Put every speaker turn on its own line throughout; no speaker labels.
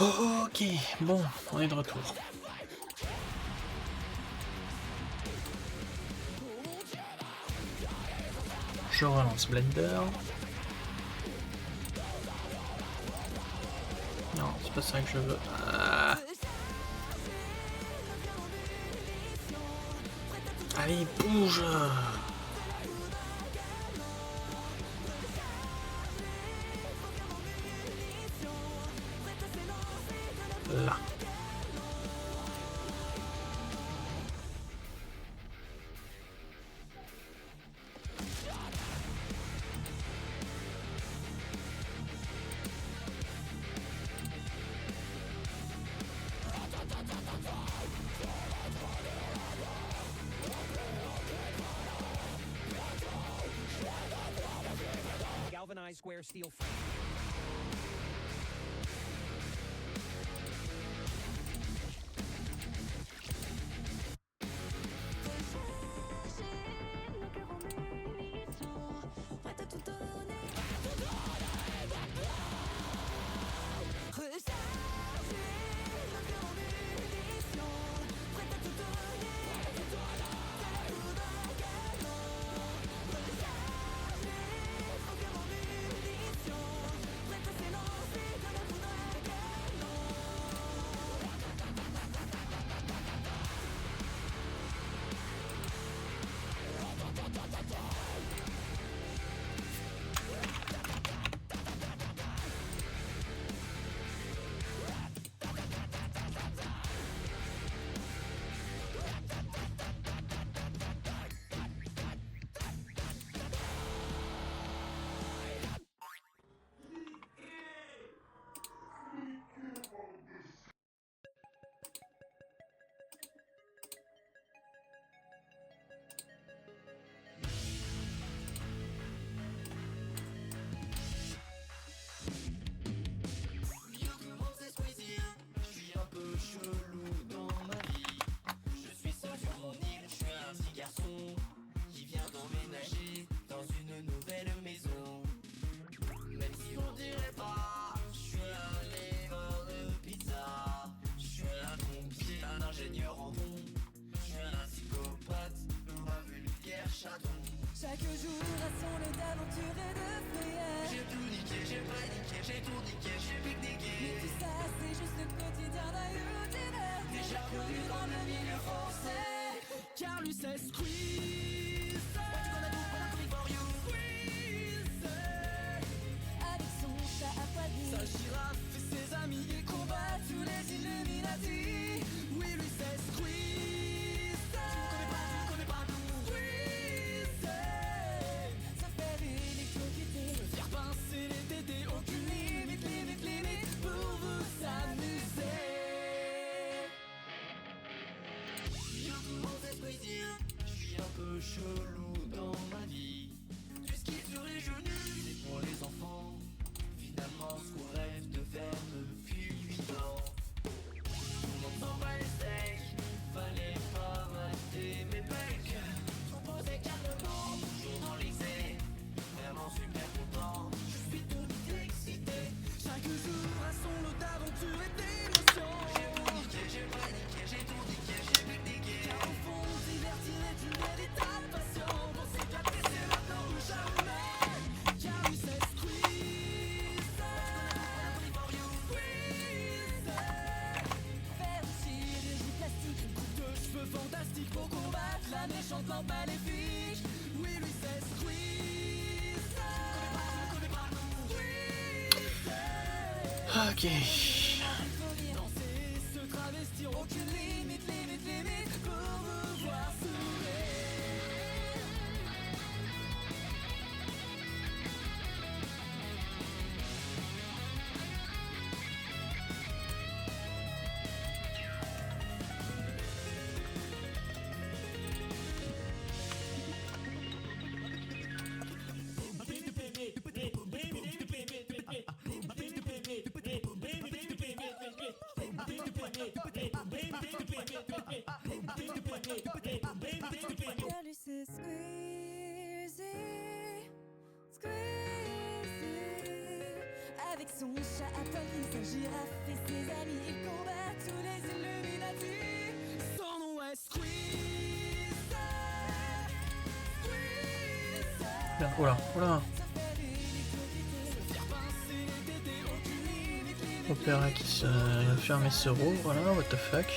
Ok, bon, on est de retour. Je relance Blender. Non, c'est pas ça que je veux. Ah. Allez, bouge! Là.
Galvanized square steel frame.
Chaque jour a son lot d'aventure et de frayeur.
J'ai tout niqué, j'ai paniqué, j'ai tourniqué, j'ai pique-niqué.
Mais tout ça c'est juste le quotidien d'un youtubeur.
Déjà connu dans le milieu français.
Car lui c'est Squeeze. Squeeze.
Avec son chat à poitrine,
Sa girafe et ses amis et
combat tous les Illuminati.
oui lui c'est Squeeze. Tu connais pas nous.
Squeeze. Se faire électrocuter,
Faire pincer les tétés, aucune limite, limite, limite
pour vous s'amuser.
Yo tout le monde sait Squeezie. Je suis un peu chelou dans ma vie. Du ski sur les genoux, c'est pour les enfants. Finalement ce qu'on rêve de faire depuis 8 ans. Tout le monde s'en bat les steaks. Fallait pas mater mes pecs. Trop posé calmement, toujours dans l'excès. Vraiment super content, je suis tout excité.
Chaque jour a son lot d'aventure et d'émotions.
J'ai tout niqué, j'ai paniqué, j'ai tourniqué, j'ai pique-niqué.
Car au fond, divertir est une véritable passion. Pour s'éclater, c'est maintenant ou jamais. Car lui c'est Squeeze. Squeeze.
Faire une chirurgie plastique,
Une coupe de cheveux fantastique pour combattre la méchante lampe maléfique. Oui, lui c'est Squeeze. Connais pas nous. Squeeze.
Ok.
Danser, se travestir, aucune limite, limite, limite pour vous voir sourire.
car lui c'est Squeezie. Squeezie. Avec son chat à poitrine, sa girafe et ses
Merde, oh là, oh là. Opéra qui se ferme et se rouvre, voilà, what the fuck.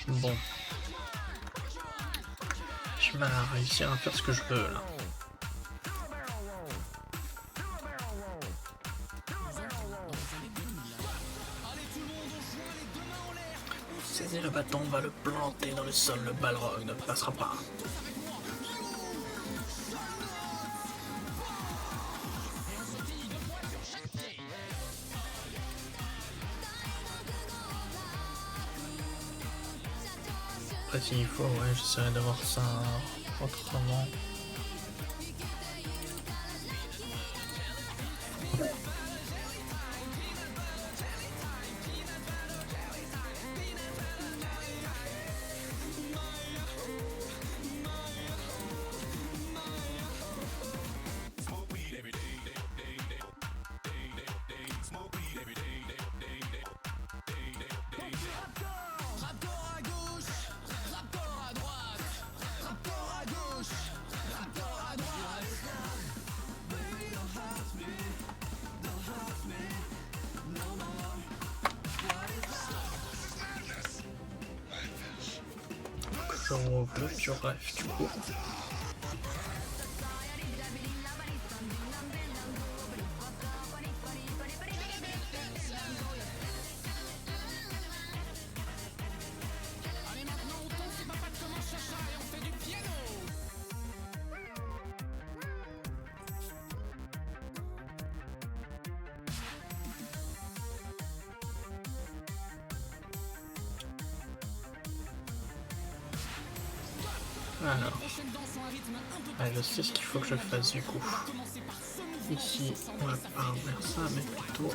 Bon. Je vais réussir à faire ce que je veux là. Saisir le bâton, on va le planter dans le sol, le balrog ne passera pas. Après s'il faut, ouais, j'essaierai d'avoir ça autrement. Je rouvre le pur ref du coup. Alors, ouais, je sais ce qu'il faut que je fasse du coup. Ici, on va pas vers ça, mais plutôt.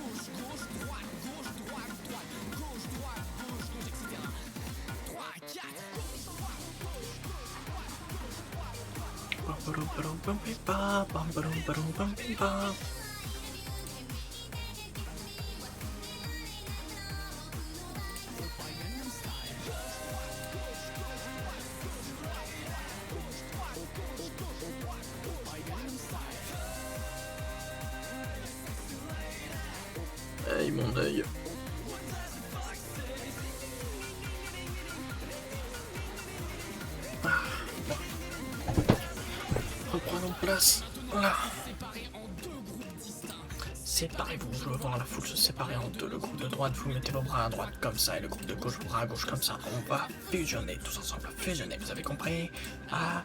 Aïe mon œil. Ah, bon. Reprenons place. Voilà. Séparez-vous, je veux voir la foule se séparer en deux. Le groupe de droite, vous mettez vos bras à droite comme ça, et le groupe de gauche, vos bras à gauche comme ça. On va fusionner tous ensemble, fusionner, vous avez compris? Ah,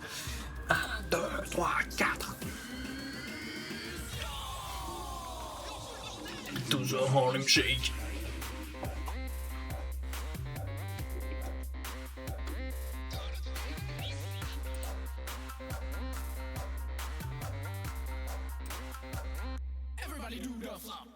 1, 2, 3, 4. Toujours Harlem Shake.
Everybody do the flop.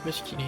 Où est-ce qu'il est?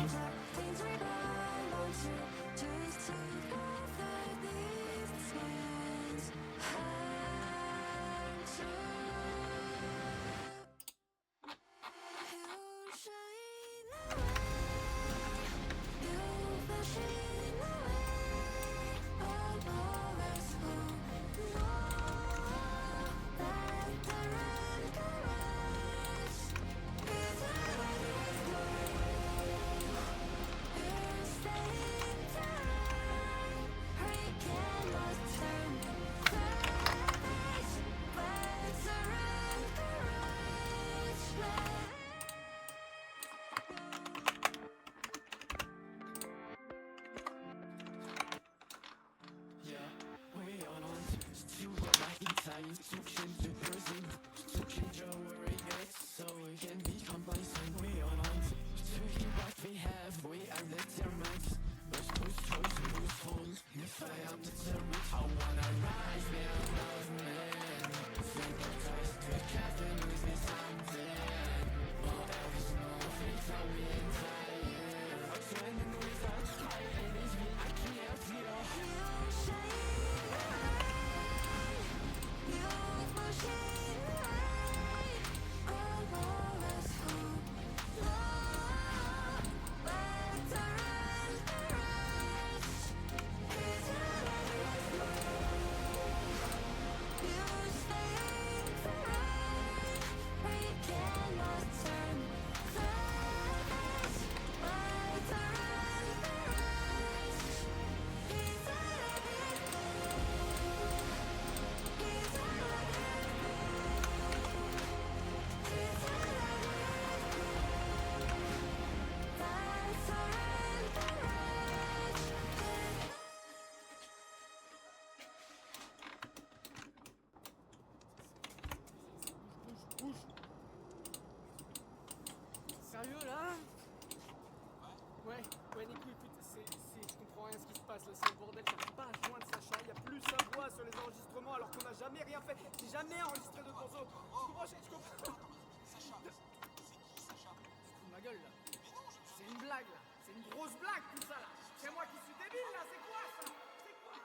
life, to change the person, to change our regrets, so we can be complacent. We all want to keep what we have, we are determined. But whose choice and whose fault? If I am determined, I wanna rise, be a love man. Sympathize with Catherine, with me something. But there is no fix, I'll be inside. I'm trying without trying, and it's me, I can't feel.
Sérieux là? Ouais, Nico, écoute, je comprends rien ce qui se passe là, c'est le bordel, j'arrive pas à joindre Sacha, y a plus sa voix sur les enregistrements alors qu'on a jamais rien fait, j'ai jamais enregistré de morceau. Je comprends. Sacha, c'est qui Sacha? Tu te fous de ma gueule là? C'est une blague là, c'est une grosse blague tout ça là. C'est moi qui suis débile là, c'est quoi ça? C'est quoi?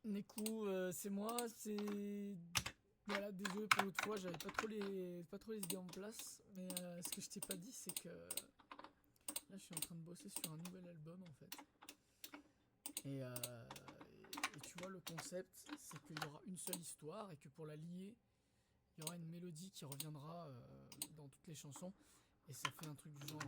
Nekou, c'est moi, c'est... Voilà, désolé pour l'autre fois, j'avais pas trop les idées en place, mais ce que je t'ai pas dit, c'est que là, je suis en train de bosser sur un nouvel album, en fait. Et tu vois, le concept, c'est qu'il y aura une seule histoire et que pour la lier, il y aura une mélodie qui reviendra dans toutes les chansons. Et ça fait un truc du genre...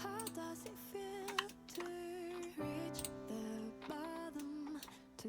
How does it feel to reach the bottom? To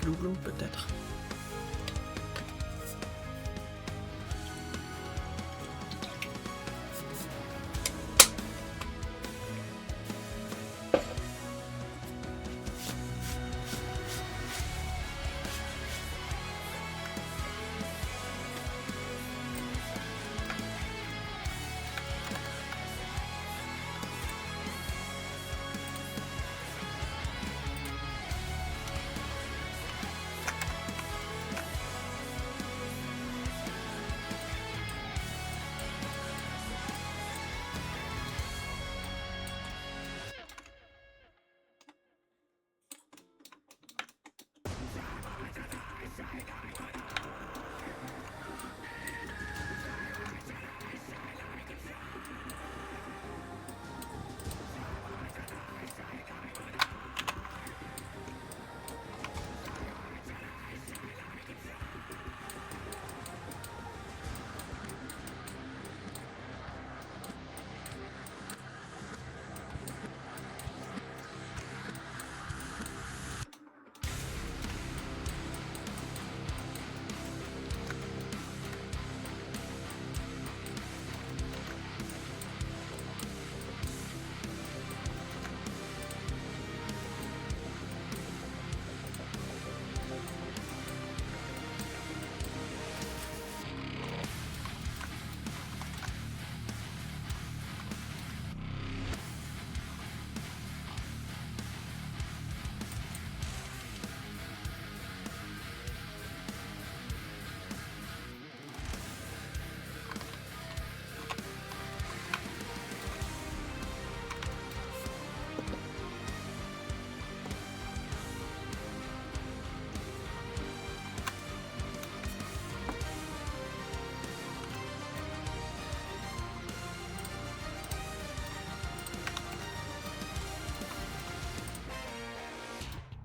Glouglou peut-être.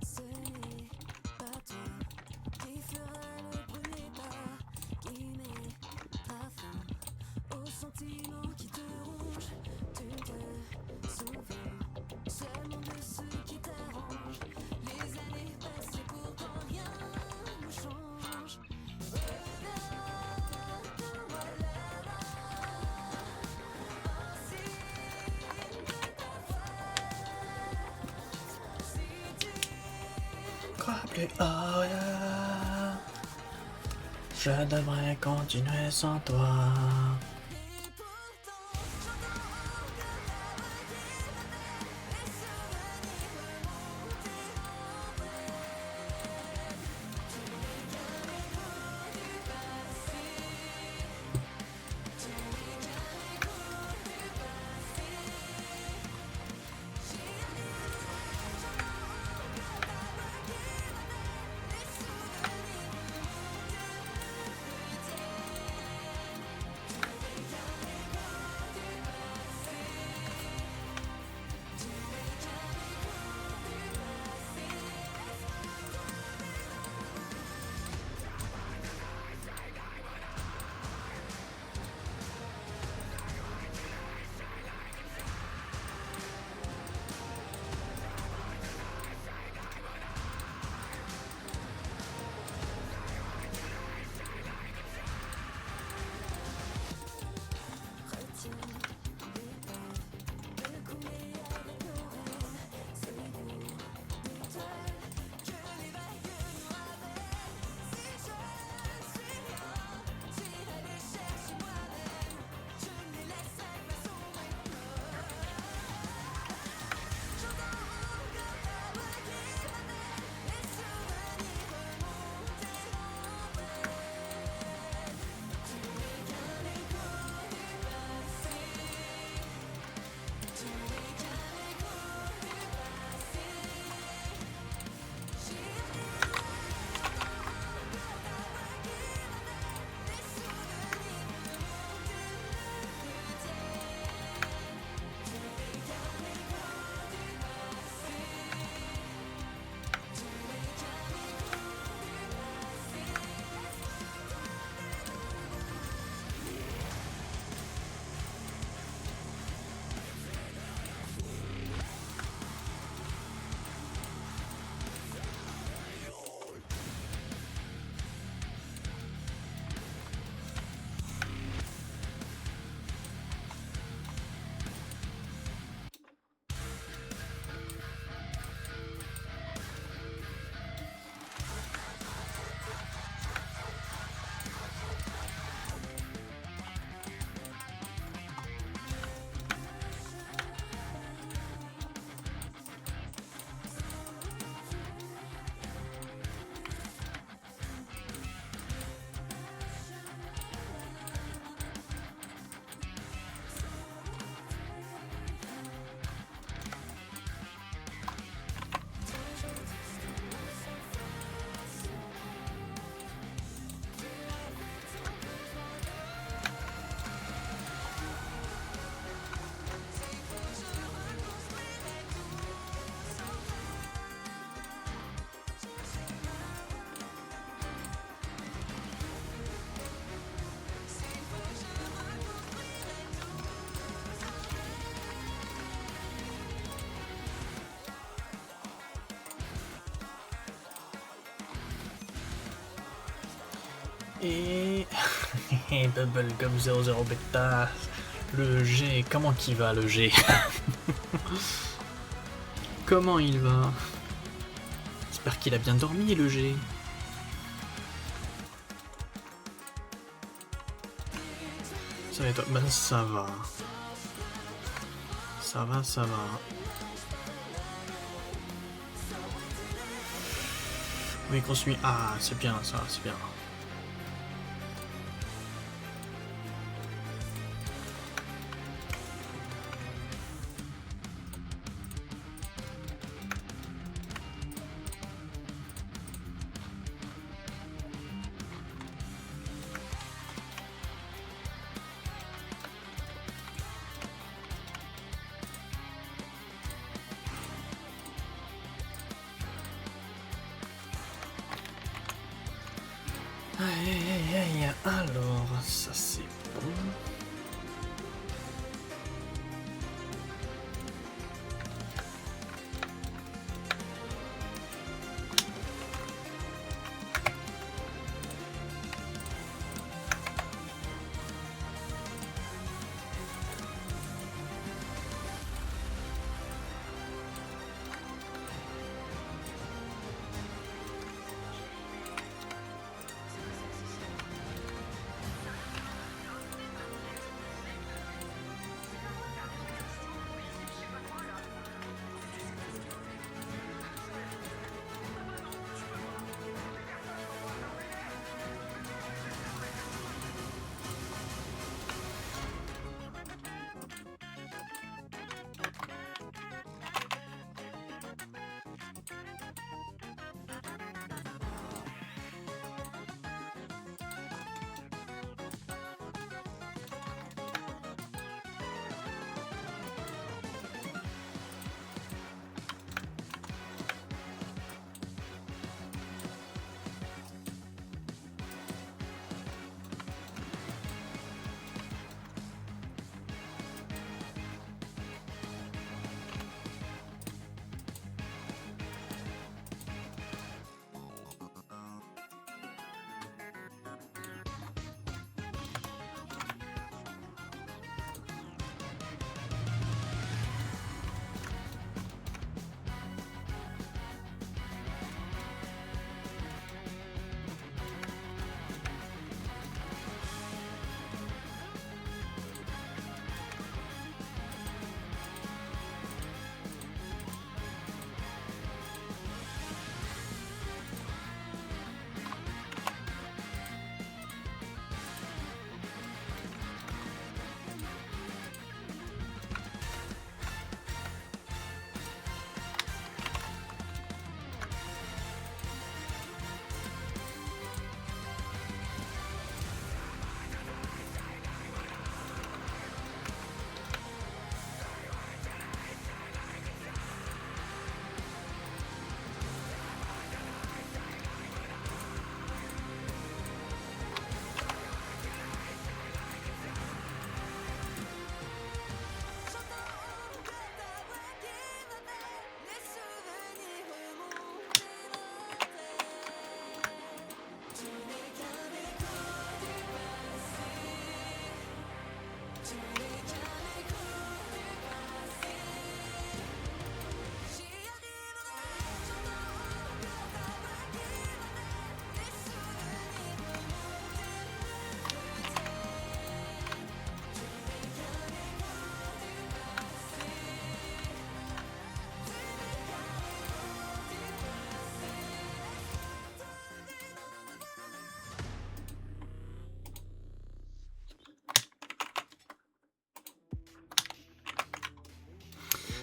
Ce n'est pas toi qui fera le premier pas, qui mettra fin aux sentiments qui te rongent. Tu te souviens seulement de ce qui t'arrange. Les années passent et pourtant rien ne change. Regarde-moi là-bas, un signe de ta foi. Si tu
Crois plus rien. Je devrais continuer sans toi.
Et pourtant j'entends que la voix qui m'appelle, les souvenirs remontent en bref. Tu n'es qu'un écho du passé. Tu n'es qu'un écho du passé. J'y arrive, j'entends que la voix qui m'appelle, les souvenirs remontent.
Et... Bubblegum 00 bêta. Le G, comment qu'il va le G? Comment il va? J'espère qu'il a bien dormi le G. Ça va et toi? Ben ça va. Ça va, ça va. Oui, qu'on suit. Ah, c'est bien ça, c'est bien. Aïe aïe aïe, alors ça c'est bon.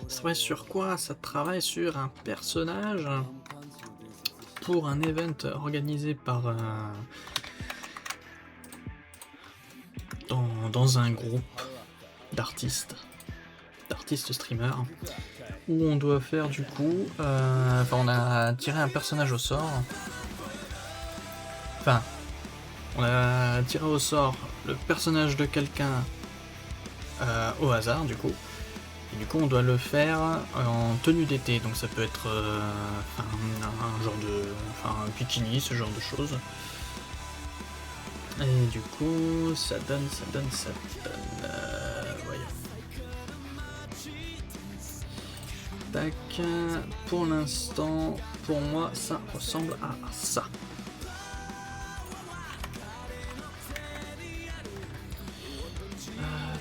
Ça travaille sur quoi? Ça travaille sur un personnage pour un event organisé par dans un groupe d'artistes streamers, où on doit faire du coup, on a tiré un personnage au sort. Enfin, on a tiré au sort le personnage de quelqu'un au hasard du coup. Et du coup on doit le faire en tenue d'été, donc ça peut être un genre de... un bikini, ce genre de choses. Et du coup, ça donne. Voyons. Tac. Pour l'instant, pour moi, ça ressemble à ça.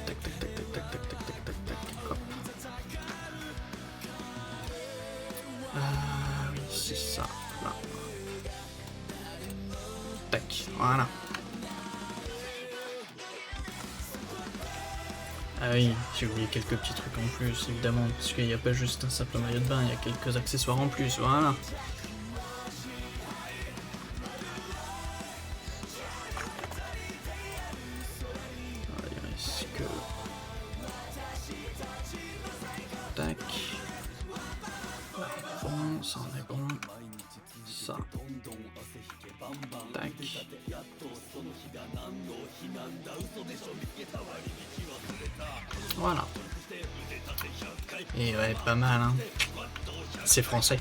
Tac. Hop. Oui, c'est ça. Là. Tac. Voilà. Ah oui, j'ai oublié quelques petits trucs en plus, évidemment, parce qu'il n'y a pas juste un simple maillot de bain, il y a quelques accessoires en plus, voilà. Il risque... Tac. Bon, ça en est bon. Ça. Tac. Voilà. Et ouais, pas mal, hein. C'est français.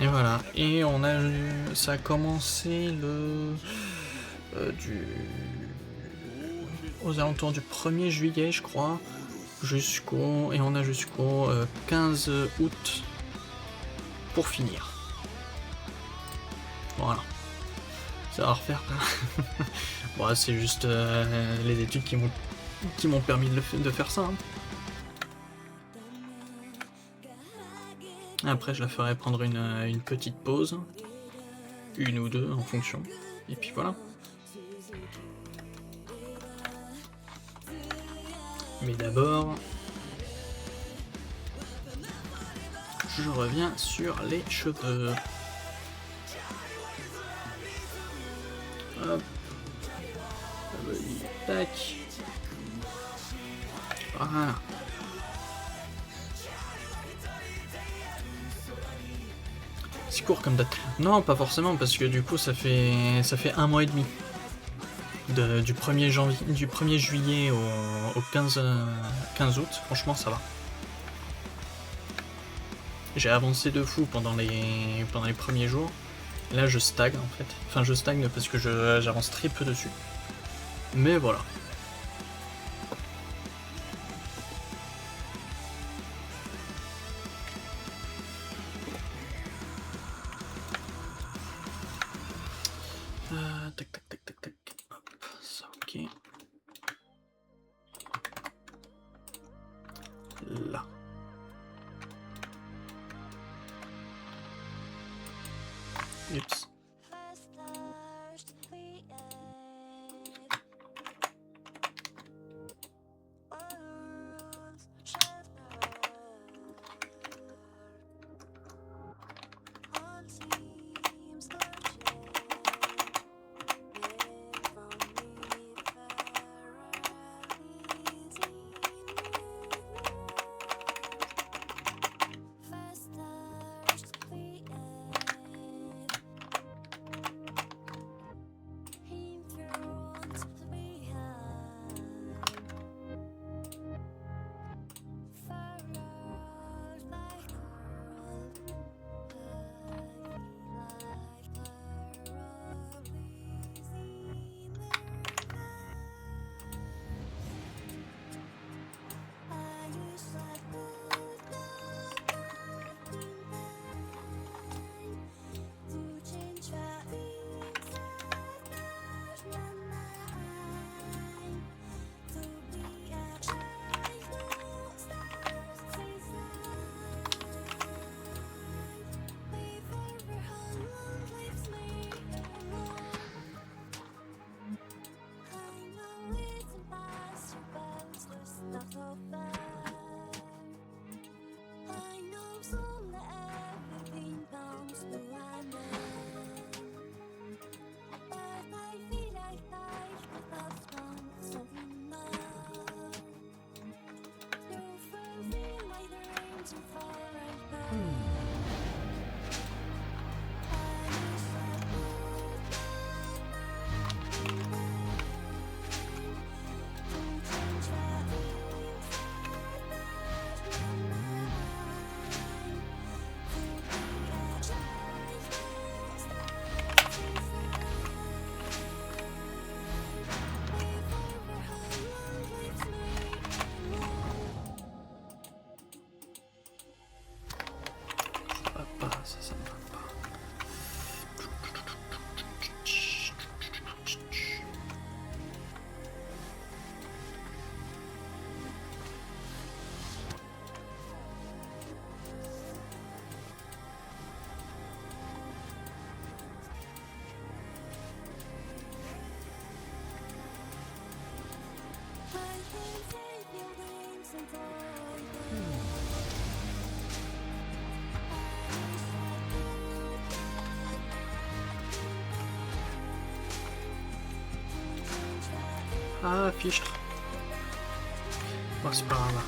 Et voilà. Et on a... Ça a commencé le... aux alentours du 1er juillet, je crois. Et on a jusqu'au 15 août pour finir. Voilà. Ça va refaire. Bon, c'est juste les études qui m'ont permis de faire ça. Hein. Après, je la ferai prendre une petite pause. Une ou deux en fonction. Et puis voilà. Mais d'abord, je reviens sur les cheveux. Hop. Tac. Voilà. C'est court comme date. Non, pas forcément, parce que du coup, ça fait 1 mois et demi. Du 1er juillet au 15 août, franchement ça va. J'ai avancé de fou pendant les premiers jours. Là je stagne en fait. Enfin je stagne parce que j'avance très peu dessus. Mais voilà. Tac. Hop, ça ok. Là. Oups. Ah, fichtre. Bon, c'est pas grave.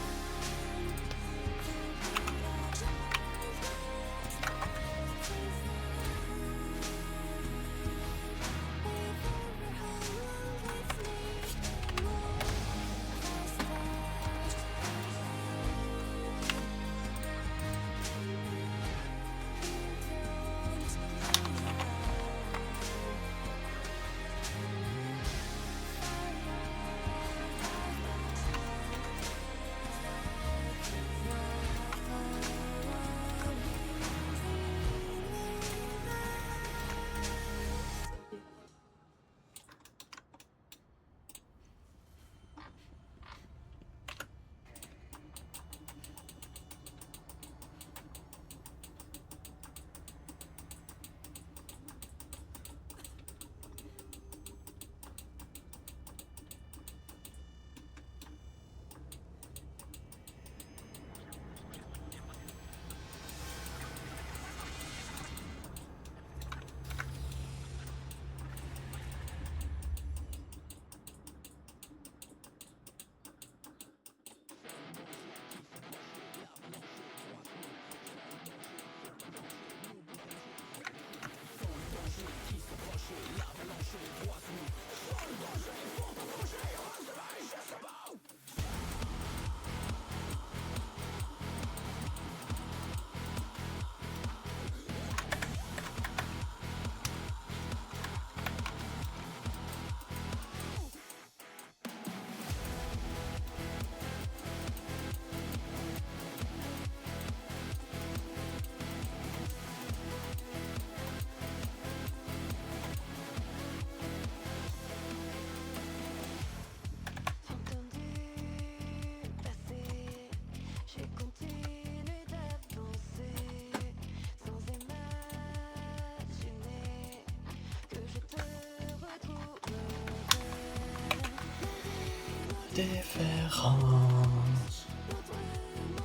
Différence,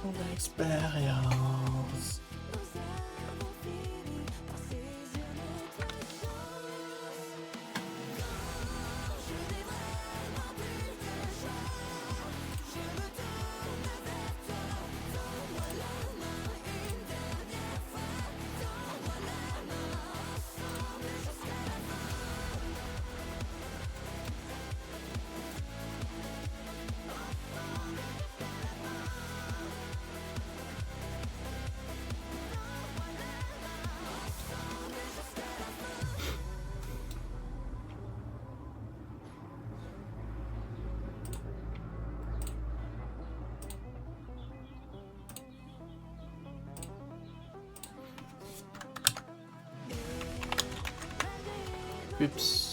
mon expérience. Oups.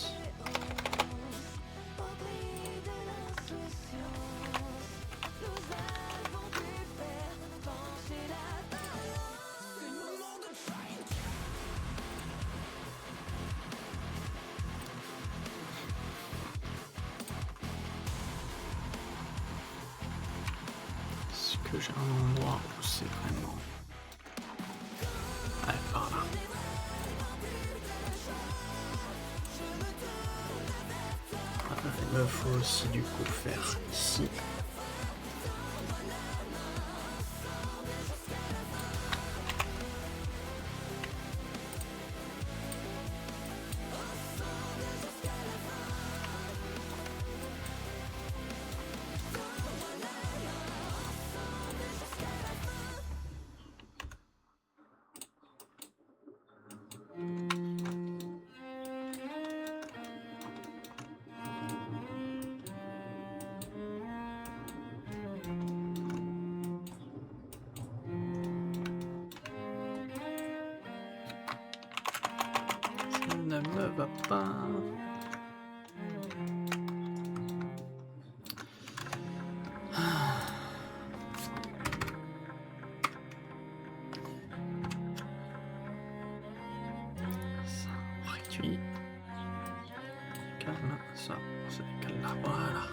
Est-ce que j'ai un endroit où c'est vraiment... Ouais, par là. Il me faut aussi du coup faire ici. Ça ne me va pas. Ça réduit. Calme, ça, c'est calme là, voilà.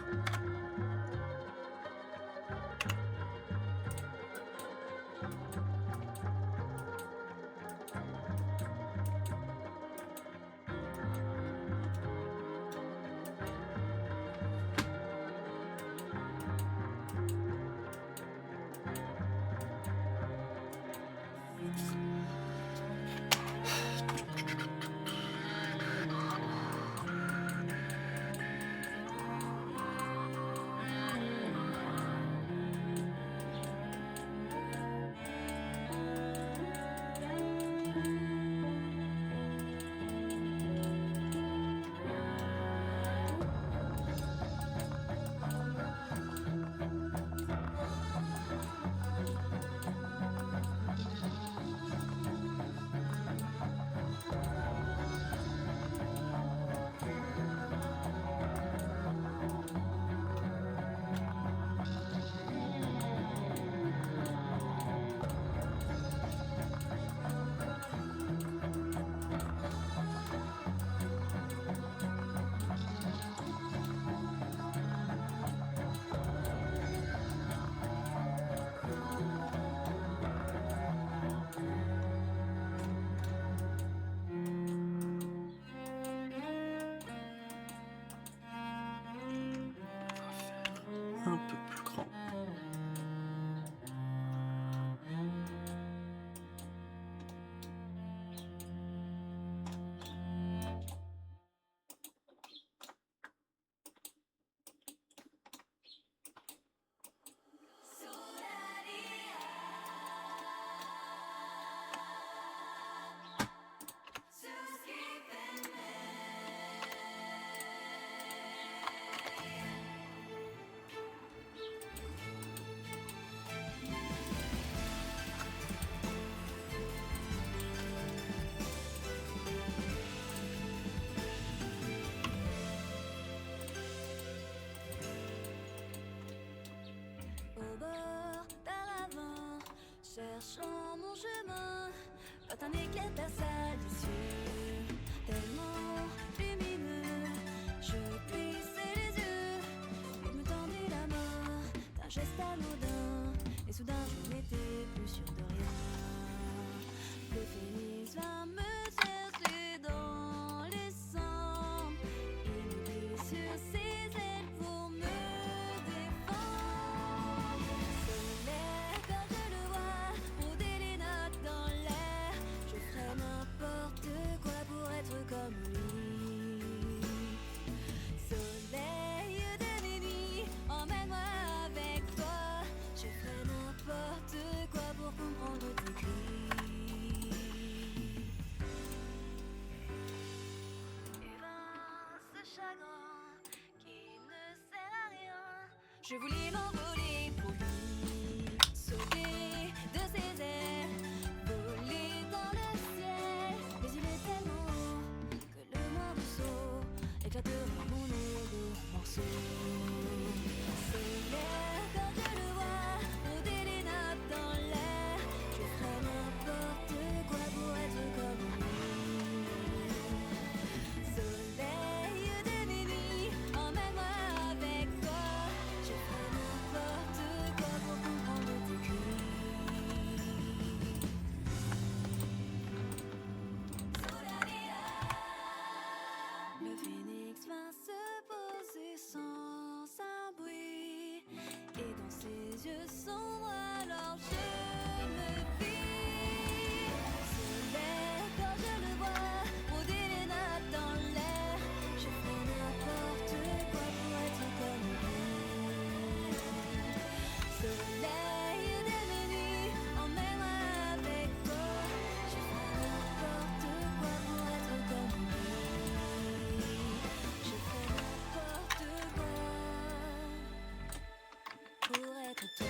un peu plus grand.
Au bord d'un ravin, cherchant mon chemin, quand un éclair perça les cieux, tellement lumineux, je plissai les yeux, il me tendit la main, d'un geste anodin, et soudain je n'étais plus sûr de rien. Le phénix vint me chercher dans les cendres, il me prit sur ses ailes pour me défendre. Soleil, quand je le vois, rôder les notes dans l'air, je ferais n'importe quoi pour être comme lui. Soleil de mes nuits, emmène-moi avec toi, je ferais n'importe quoi pour comprendre tes cris. Et vint ce chagrin qui ne sert à rien, je voulais m'envoler pour lui, sauter de ses ailes, voler dans le ciel, mais il est tellement haut que le moindre saut éclaterait mon ego en morceaux. Soleil, quand je le vois, rôder les notes dans l'air, je ferais n'importe quoi pour être comme lui. Soleil de mes nuits, emmène-moi avec toi, je ferais n'importe quoi pour comprendre tes cris. Le phénix vint se poser sans un bruit, et dans ses yeux sombres alors je me vis. Soleil, quand je le vois, rôder les notes dans l'air, je ferais n'importe quoi pour être comme lui. Soleil de mes nuits, emmène-moi avec toi, je ferais n'importe quoi pour être comme lui. Je ferais n'importe quoi pour être toi.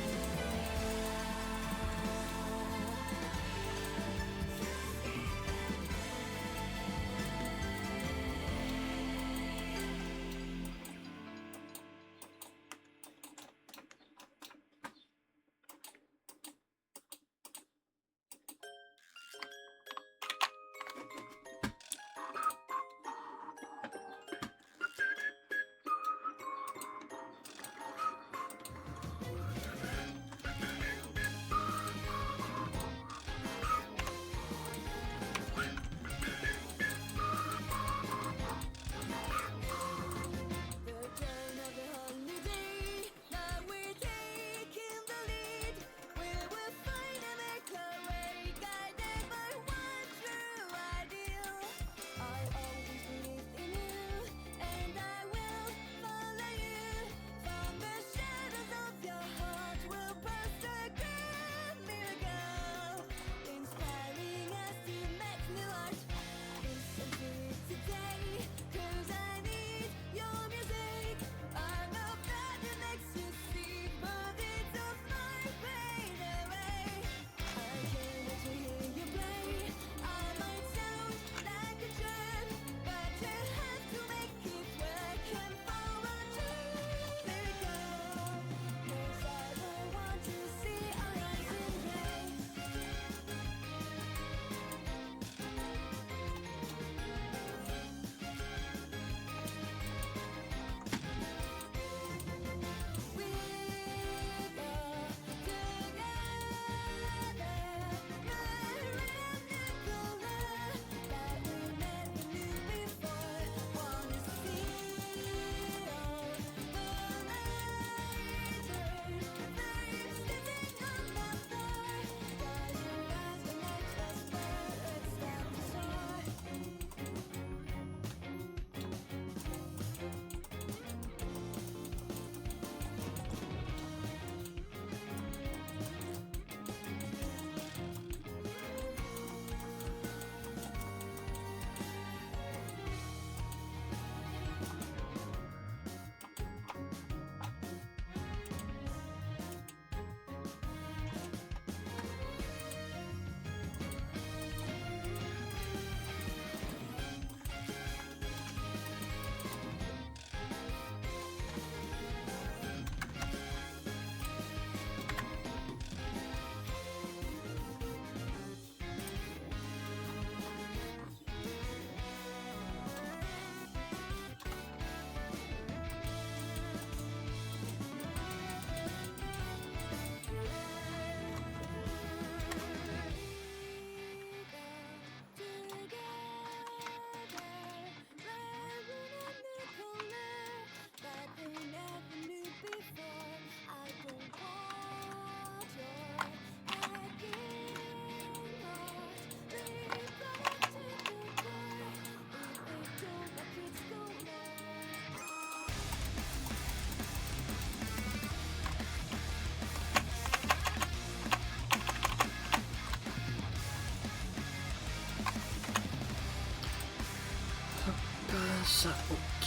ça, ok.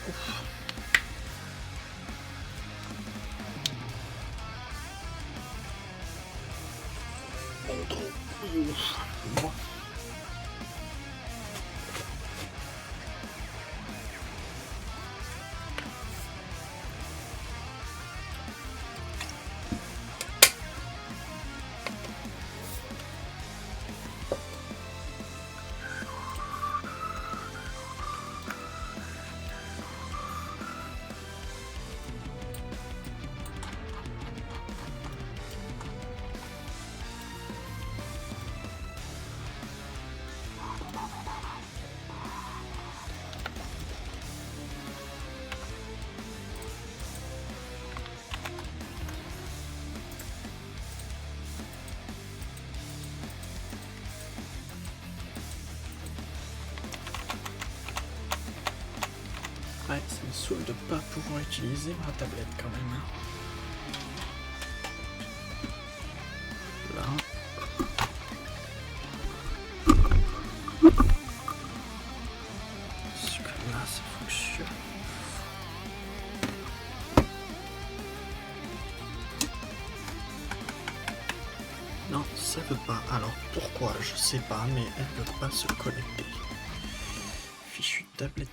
Ouf. Bon, trop. Ouf. Bon. Ouais, ça me saoule de pas pouvoir utiliser ma tablette quand même. Là. Parce que là, ça fonctionne. Non, ça veut pas. Alors pourquoi? Je sais pas, mais elle veut pas se connecter. Fichue tablette.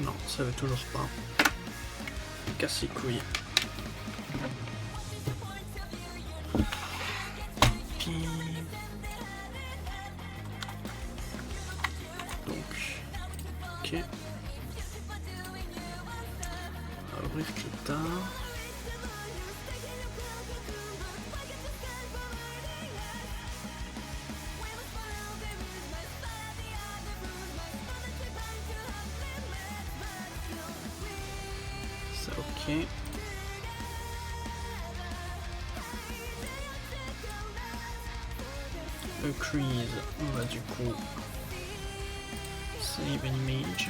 Non, ça veut toujours pas. Casse les couilles. Puis... Donc... Ok. On va ouvrir Kita. Ça, ok. Le crease, on va du coup save an image.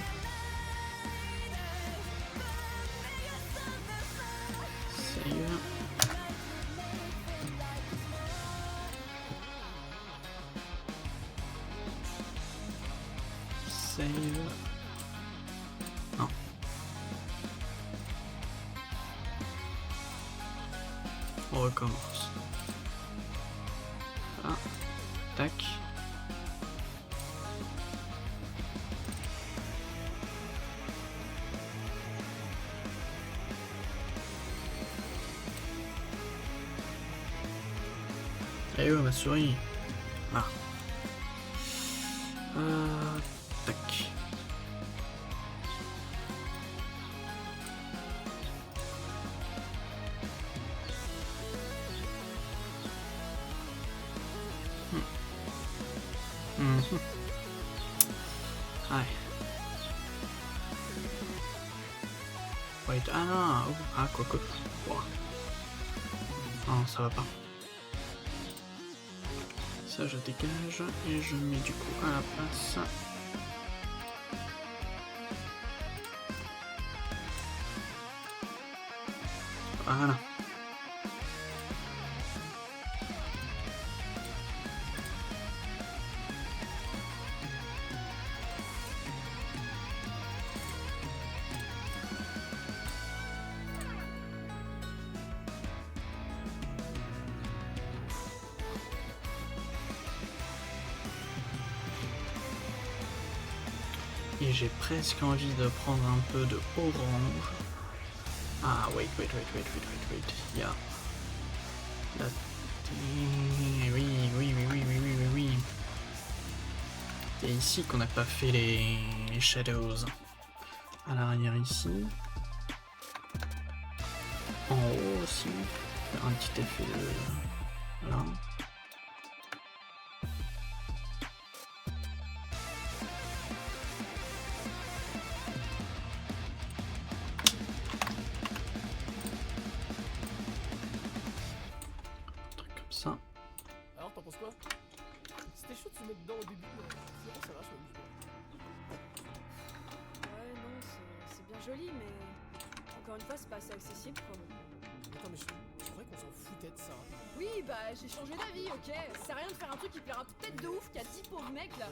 Save. Save. Non. On recommence. Voilà. Tac. Eh oh, ma souris. Ah. Tac. Ouais. Wait, ah non, oh, ah quoi que. Wow. Non, ça va pas. Ça je dégage et je mets du coup à la place. Voilà. Et j'ai presque envie de prendre un peu de orange. Ah, wait. Il y a... Oui. C'est ici qu'on n'a pas fait les shadows. À l'arrière ici. En haut aussi. Faire un petit effet de... Là. Ça.
Alors, t'en penses quoi? C'était chaud de se mettre dedans au début, sinon ça va, je
l'air joli, mais encore une fois, c'est pas assez accessible quoi.
Attends, mais je croyais qu'on s'en foutait de ça.
Oui, bah j'ai changé d'avis, ok. Ça sert à rien de faire un truc qui plaira peut-être de ouf qu'à 10 pauvres mecs là.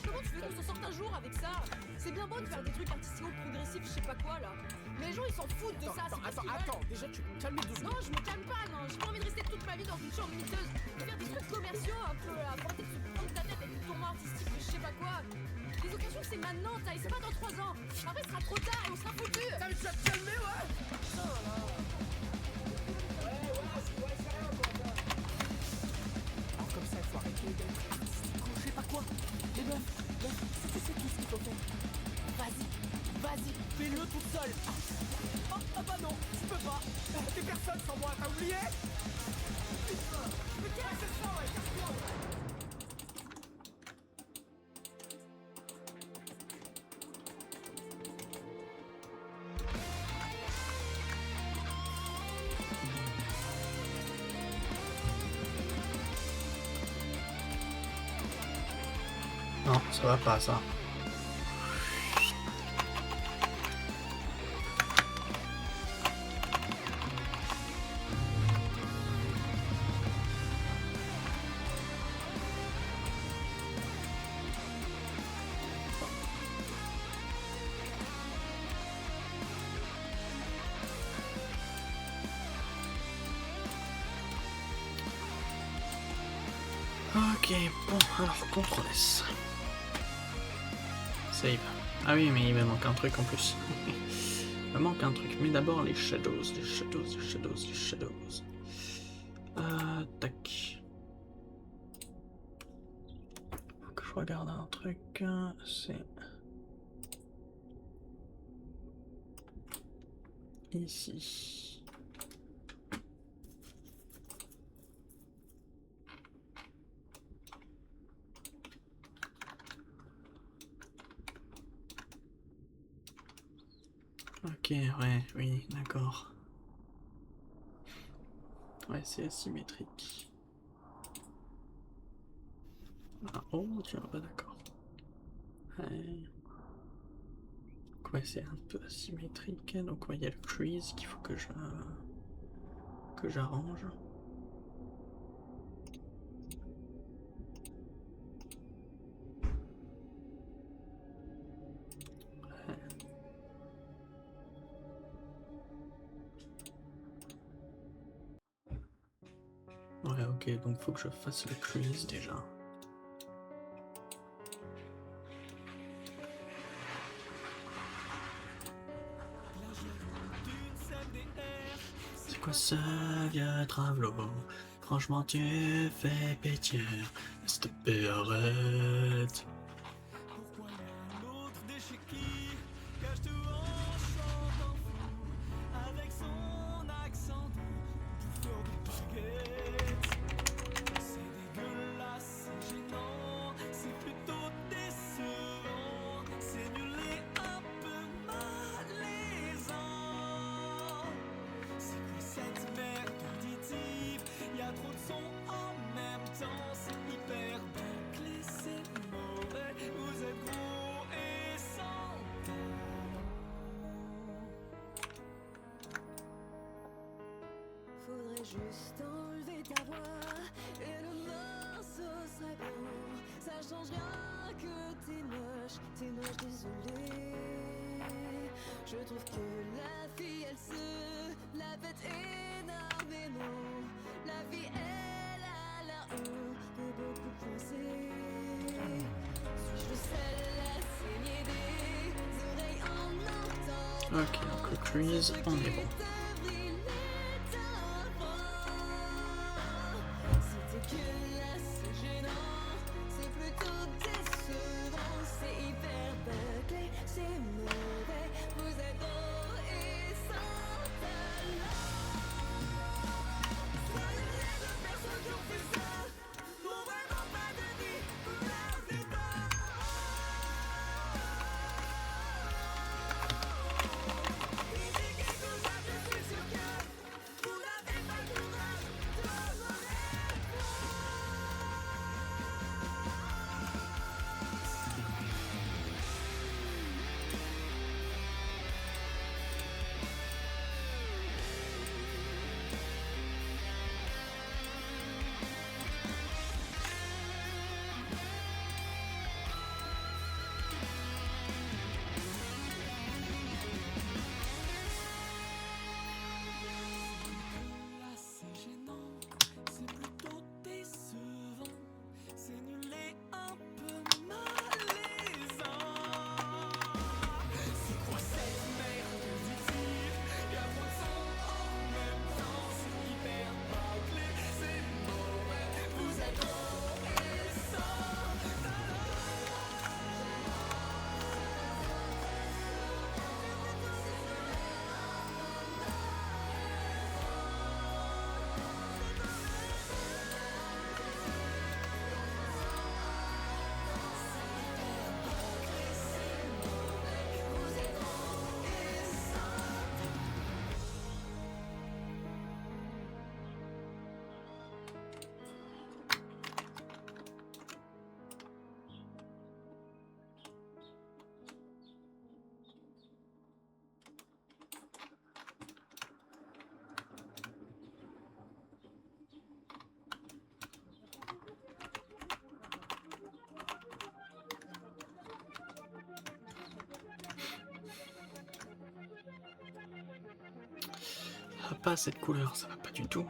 Comment tu veux qu'on s'en sorte un jour avec ça? C'est bien beau de faire des trucs artistiques progressifs, je sais pas quoi là. Mais les gens ils s'en foutent de ça, c'est pas ce qu'ils veulent.
Attends, déjà tu peux me calmer 2 secondes.
Non, je me calme pas, non. J'ai pas envie de rester toute ma vie dans une chambre miteuse. Faire des trucs commerciaux un peu à portée de se prendre ta tête avec des tourments artistiques de je sais pas quoi. Les occasions c'est maintenant, t'as, et c'est pas dans 3 ans. Après ce sera trop tard et on sera foutus.
Putain, mais tu vas te calmer, ouais. Putain, là. Alors comme ça, il faut arrêter d'être artistique, je sais pas quoi. Les meufs, c'est tout ce qu'il faut faire. Vas-y, fais-le toute seule. Ah bah non, je peux pas. T'es personne sans moi, t'as oublié? Putain, mais qu'est-ce que c'est ça, ouais, casse-toi.
Non, ça va pas ça. Ok, bon, alors CTRL S. Save. Ah oui, mais il me manque un truc en plus. Il me manque un truc. Mais d'abord les shadows, les shadows, les shadows, les shadows. Tac. Faut que je regarde un truc. C'est ici. Ok, ouais, oui, d'accord. Ouais, c'est asymétrique. Ah, oh, tu vois pas d'accord. Ouais. Donc ouais, c'est un peu asymétrique. Donc ouais, il y a le crease qu'il faut que j'arrange. Ouais, ok, donc faut que je fasse le crease déjà. C'est quoi ça, vieux travelot? Franchement, tu fais pitié. S'il te plaît, arrête.
Pourquoi y'a l'autre déchet qui cache tout en chantant fou avec son accent de bouffeur de baguettes? C'est dégueulasse, c'est gênant, c'est plutôt décevant, c'est nul et un peu malaisant. C'est quoi cette merde auditive? Y'a trop de sons en même temps, c'est hyper bâclé, c'est mauvais. Vous êtes gros et sans talent.
Faudrait juste enlever ta voix et le morceau serait bon. Ça change rien que t'es moche, désolé. Je trouve que la fille elle se la pète énormément. La vie elle a l'air de beaucoup penser. Suis-je le seul à saigner des oreilles en entendant?
Ok, donc le crease, on est bon.
C'était que là, c'est gênant, c'est plutôt décevant, c'est hyper bâclé, c'est mauvais, vous êtes gros et sans talent. Soyez les deux personnes qui ont fait ça, n'ont vraiment pas de vie, vous l'avez pas. Critiquez comme ça, je suis
va pas cette couleur, ça va pas du tout.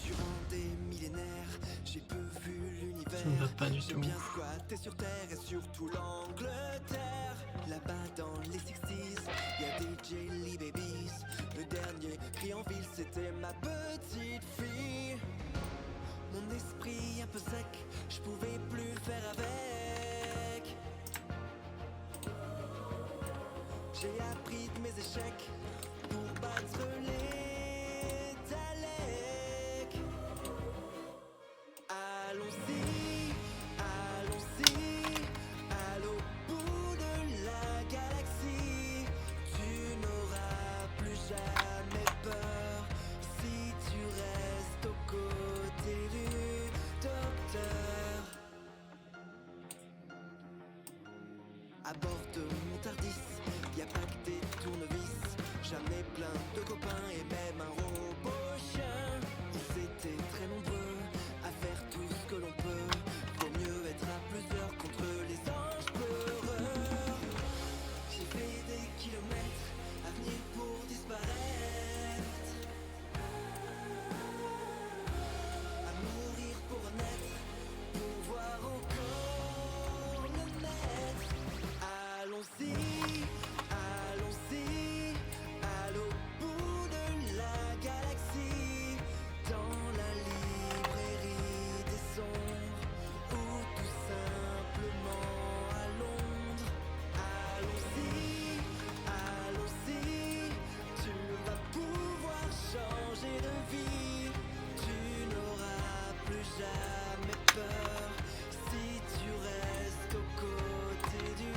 Durant des millénaires, j'ai peu vu l'univers.
Ça ne va pas du
J'ai
tout.
bien squatté sur terre et surtout l'Angleterre. Là-bas dans les 60s, y'a des Jelly Babies. Le dernier cri en ville, c'était ma petite fille. Mon esprit un peu sec, je pouvais plus faire avec. J'ai appris de mes échecs pour battre les Daleks. Allons-y, allons-y, à l'au bout de la galaxie. Tu n'auras plus jamais peur si tu restes aux côtés du docteur. À bord de mon Tardis, y'a pas que des tournevis. Jamais plein de copains et même un robot chien. Ils étaient très nombreux à faire tout ce que l'on peut. Vaut mieux être à plusieurs contre les anges peureux. J'ai fait des kilomètres à venir pour disparaître, à mourir pour naître, pour voir encore le naître. Allons-y, allons-y, à l'au bout de la galaxie, dans la librairie des sombres, ou tout simplement à Londres. Allons-y, allons-y, tu vas pouvoir changer de vie. Tu n'auras plus jamais peur si tu restes aux côtés du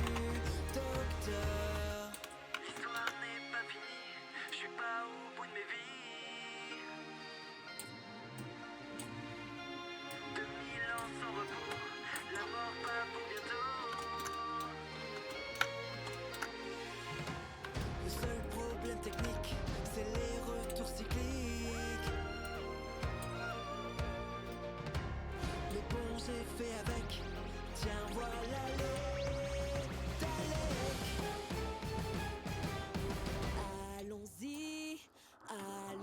docteur. L'histoire n'est pas finie, je suis pas au bout de mes vies. 2000 ans sans repos, la mort pas pour bientôt. Le seul problème technique, c'est les retours cycliques. Mais bon, j'ai fait avec. Tiens, voilà les Daleks. Allons-y, allons-y.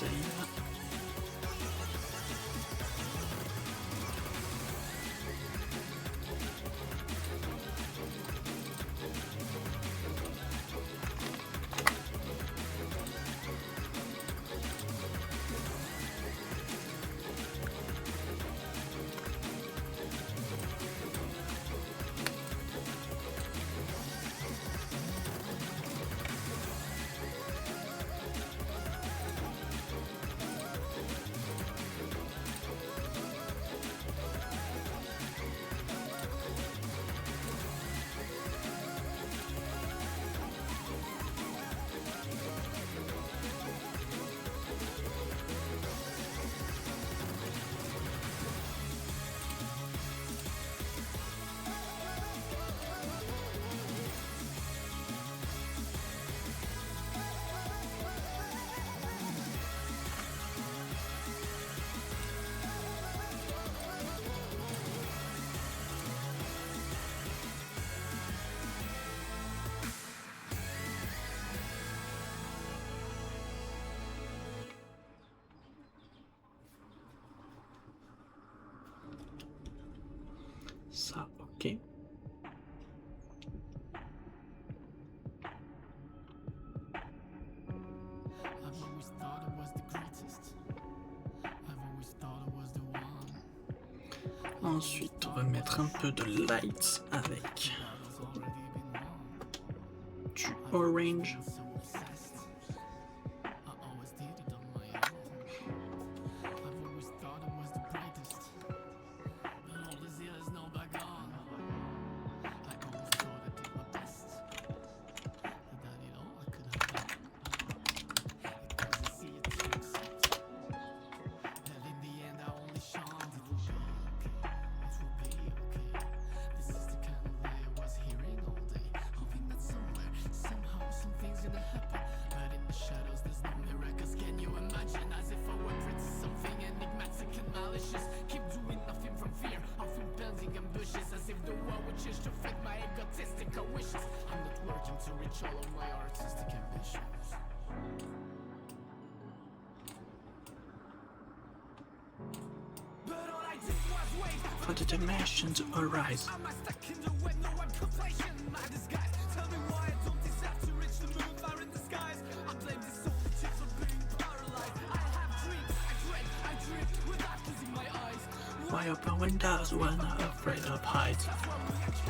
save. Ça, ok.
I've always thought I was the greatest. I've always thought I was the one.
Ensuite, on va mettre un peu de lights avec
Battle's already been won.
du orange.
So obsessed. I always did it on my own. I've always thought I was the brightest. But all these years now back on. I always thought I did my best. That I did all I could have done. It was easy to accept. That in the end I only shone. It will be okay. This is the kind of lie I was hearing all day. Hoping that somewhere, somehow, something's gonna happen. But in the shadows there's no miracles. Can you imagine? As if I were pretty something enigmatic and malicious. Keep doing nothing from fear of impending ambushes. As if the world would change to fit my egotistical wishes. I'm not working to reach all of my artistic ambitions. But all I did was wait
For the dimension to arise.
Am I stuck in the web? No, I'm complacent in my disguise. Tell me why I don't deserve to reach the moon, far in the skies. I blame this soul chicks for being paralyzed. I have dreams, I dream without closing my eyes.
Why open windows when not afraid of heights?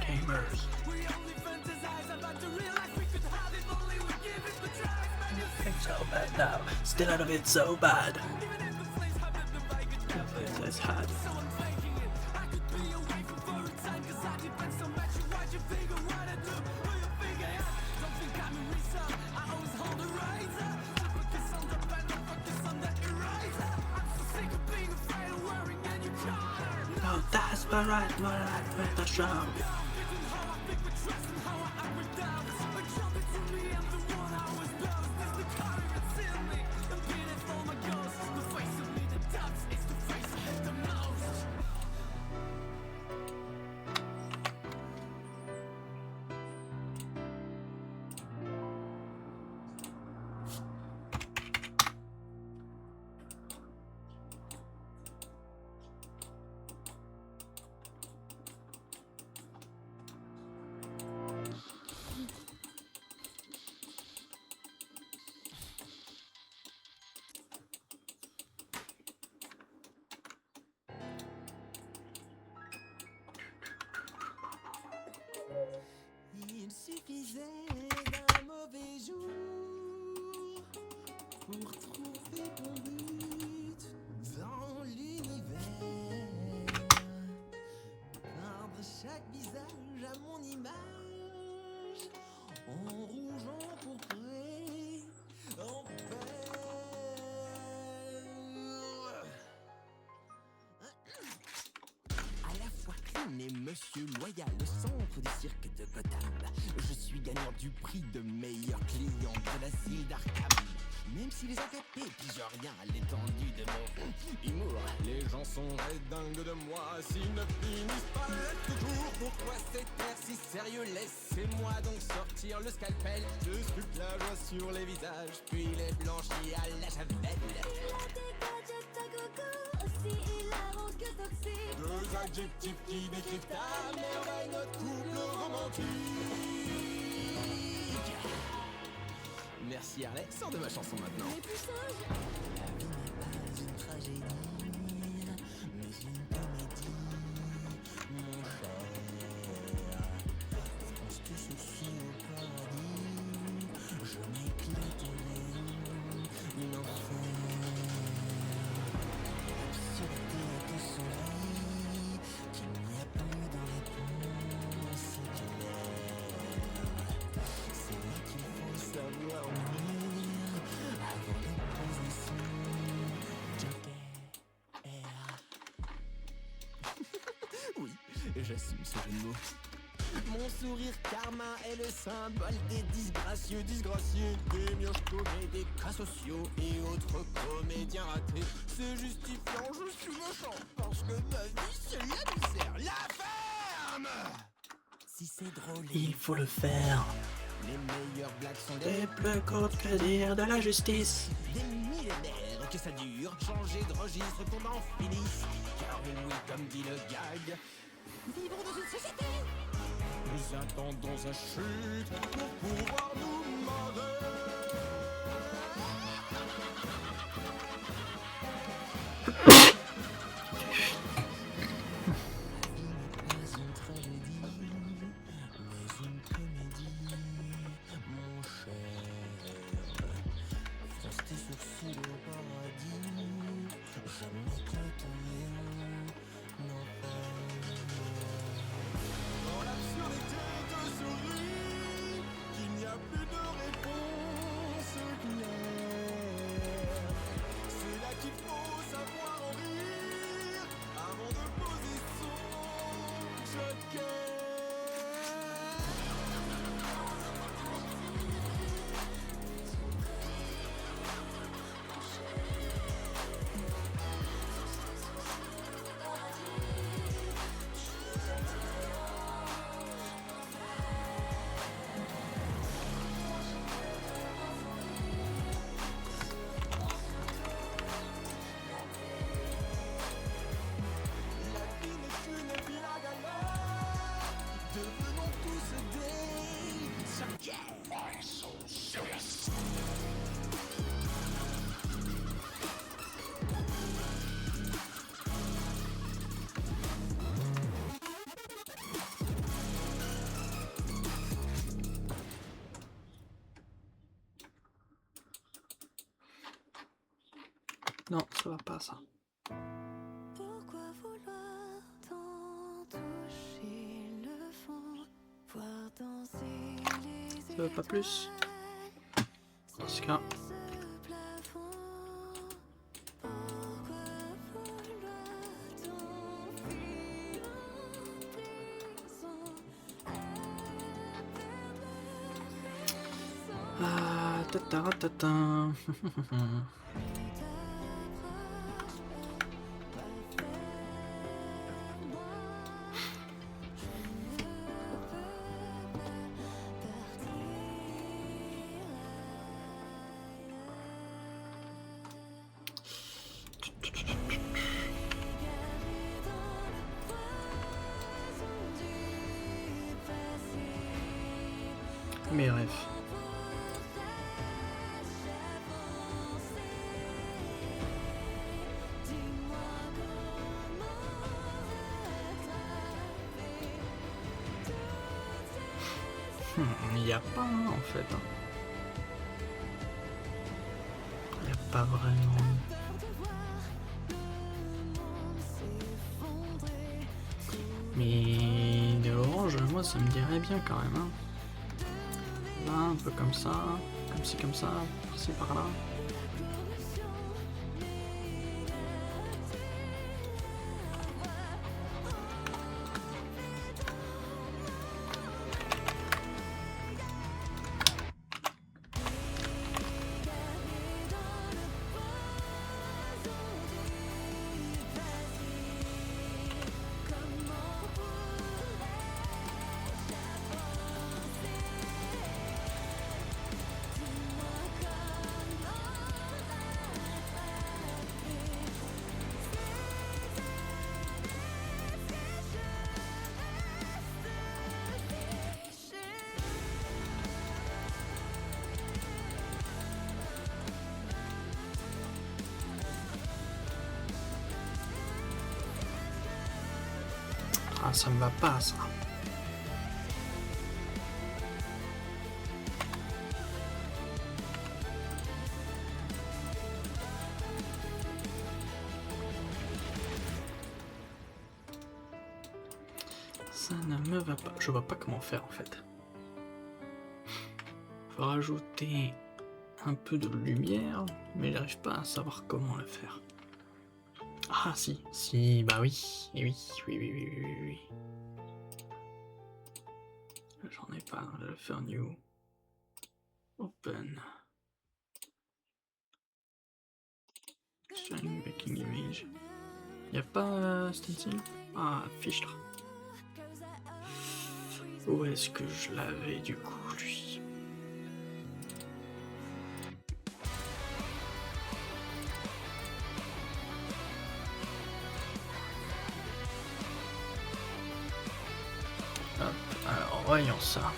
Gamers.
We only fantasize about the real life we could have if only we give it a try. Man, you
It's so bad now. Still out of it so bad.
even if the flames have been divided,
This had.
so I'm faking it. I could be away for a time, cause I depend so much on what you figure what I do. Will you figure out? Don't think I'm a reason. I always hold the razor. Focus on the pen, don't focus on the eraser. I'm so sick of being afraid of wearing any collar.
No, that's my right, with the show.
Getting how I think with trust and how I act with doubt. Like jumping to me, I'm the one I was bound. It's the color that's in me. The beat is all my ghost. The face of me, the doubts. It's the face I hate the most.
Il suffisait d'un mauvais jour pour trouver ton but dans l'univers. Peindre chaque visage à mon image, en rouge, en pourpré, en perle. À la fois clean et monsieur loyal, le centre du cirque de Gotham. Je suis gagnant du prix de meilleur client de l'asile d'Arkham. Même si les AKP pigent rien à l'étendue de mon humour. Les gens sont dingues de moi s'ils ne finissent pas toujours. Pourquoi cet air si sérieux? Laissez-moi donc sortir tire le scalpel. Je sculpte la joie sur les visages, puis les blanchis à la javel.
Il a des gadgets à gogo, aussi hilarants que toxiques.
Deux adjectifs qui décryptent à merveille notre couple romantique. Merci Harley, sors de ma chanson maintenant.
Mais plus singe.
La vie n'est pas une tragédie, mais une comédie, mon cher. Penses-tu ceci au paradis? Je m'éclaterai l'enfer. L'absurdité te sourit, qu'il n'y a plus de réponse claire. C'est là qu'il faut savoir mourir avant de poser son joker. Oui, j'assume ce jeu de mots. Mon sourire karma est le symbole des disgracieux, disgraciés, des mioches paumés, des cas sociaux et autres comédiens ratés. C'est justifiant, je suis méchant, parce que ma vie c'est la misère, la ferme. Si c'est drôle,
Il faut le faire.
les meilleures blagues sont
Des plus courtes que dire de la justice.
des millénaires que ça dure. Changer de registre qu'on en finisse. Car oui, comme dit le gag, vivons dans une société. Nous attendons sa chute pour pouvoir nous marrer. Pas une tragédie, mais une comédie, mon cher. Fronce tes sourcils au paradis, je m'éclaterai en enfer. Quand l'absurdité te sourit, qu'il n'y a plus de réponse claire. C'est là qu'il faut savoir en rire avant de poser son joker. La vie n'est qu'une blague à l'heure. Devenons tous des jokers. Why so serious?
Non, ça va pas ça.
Pourquoi vouloir tant toucher le fond, voir danser les
Ça veut pas plus. Dans ce cas,
ce plafond. Pourquoi vouloir t'enfuir en prison, à perdre
ah, tata. Mes rêves. Il n'y a pas en fait. Il n'y a pas vraiment. Mais de l'orange, moi ça me dirait bien quand même. Hein. Là, un peu comme ça, comme ci, comme ça, par-ci, par-là. Ah, ça me va pas, ça. Ça ne me va pas. Je vois pas comment faire, en fait. Faut rajouter un peu de lumière, mais j'arrive pas à savoir comment le faire. Ah si, bah oui, et oui. J'en ai pas, je vais faire new. Open. Shine backing image. Y'a pas stencil? Ah, fichtre. Où est-ce que je l'avais du coup, lui? Hop, alors voyons ça.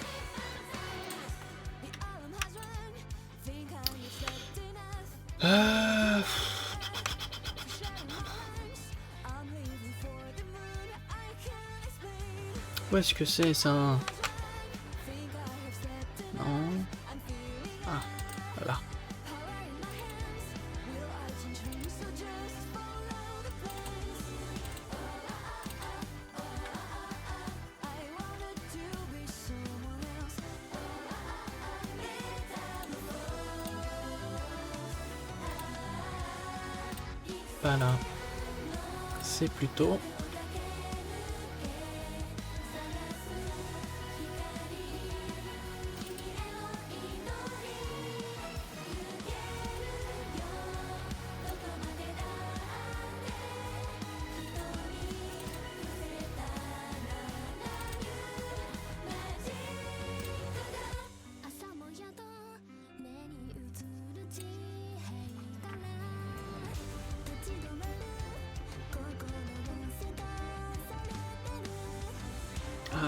Où est-ce que c'est ça? Non. Ah, voilà. Voilà. C'est plutôt...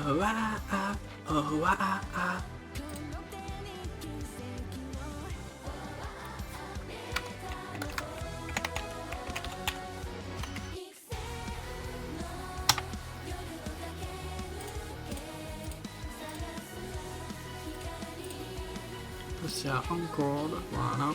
Oh, ah, ah, oh, ah, ah. C'est à encore, voilà.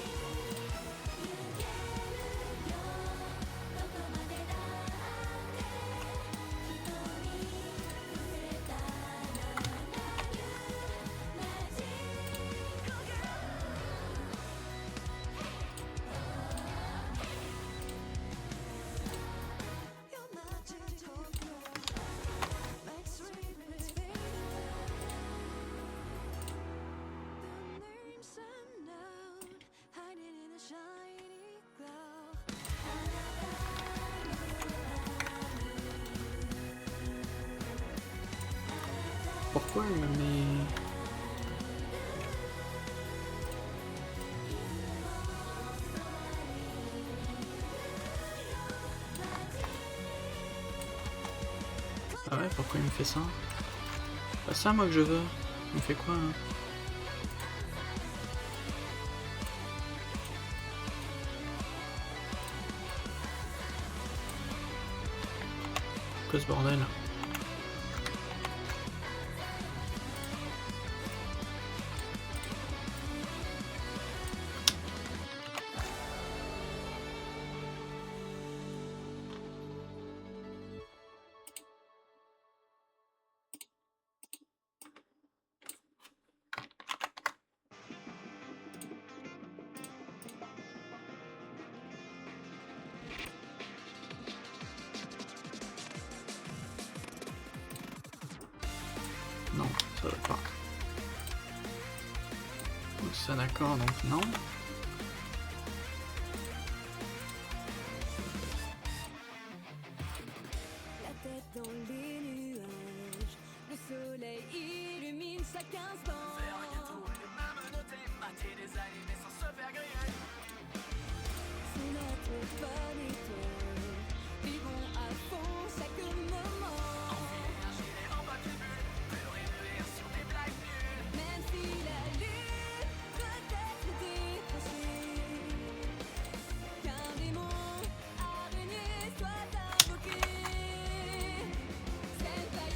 Pourquoi il me met... Ah ouais, pourquoi il me fait ça? C'est pas ça moi que je veux. Il me fait quoi là? Quoi ce bordel? Non, ça va pas. Donc ça d'accord, donc non.
La tête dans les nuages, le soleil illumine chaque instant. C'est notre bonne étoile, vivons à fond chaque moment. Même si la lune peut être décrochée, qu'un démon araignée soit invoqué. Stand by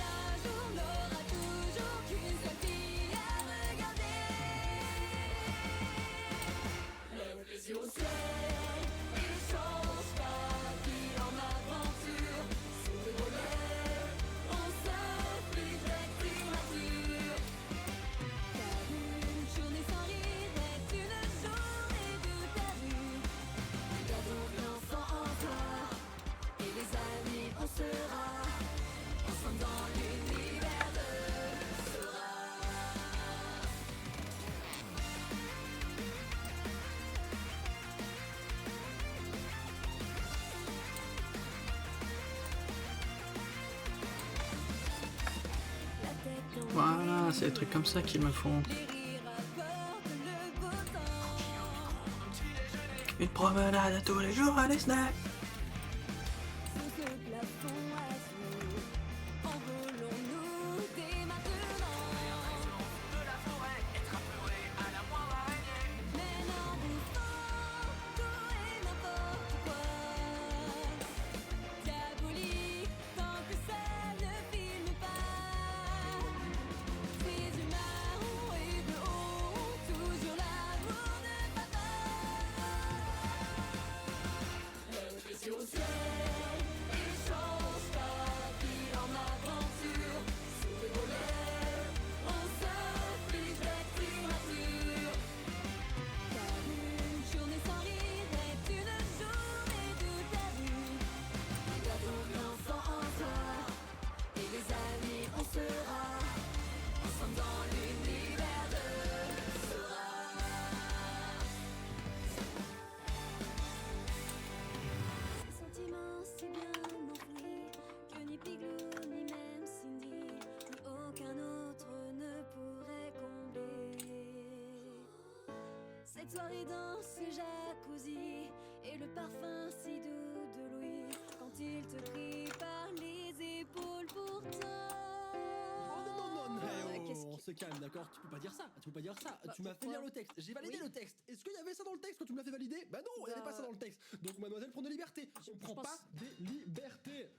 c'est des trucs comme ça qu'il me faut. Une promenade tous les jours à Disney.
Cette soirée dans ce jacuzzi et le parfum si doux de Louis quand il te prit par les épaules pourtant.
On se calme, d'accord? Tu peux pas dire ça, tu peux pas dire ça. Tu m'as fait lire le texte, j'ai validé le texte. Est-ce qu'il y avait ça dans le texte quand tu me l'as fait valider? Bah non, il n'y avait pas ça dans le texte. Donc mademoiselle prend des libertés. On prend pas des libertés.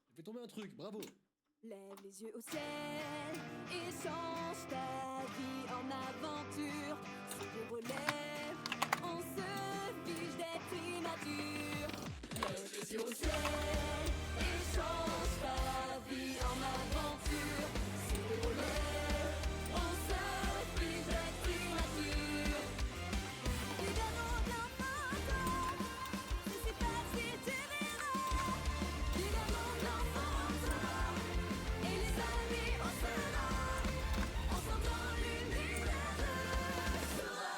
J'ai fait tomber un truc, bravo.
Lève les yeux au ciel et change ta vie en aventure. Si tu relèves, on se fiche d'être immature. Lève les yeux au ciel et change ta vie en aventure. Si tu relèves, on se fiche d'être immature. Libère-nous de l'enfant, je sais pas si tu verras. Libère-nous de l'enfant. Et les amis, on sera ensemble dans l'univers sera.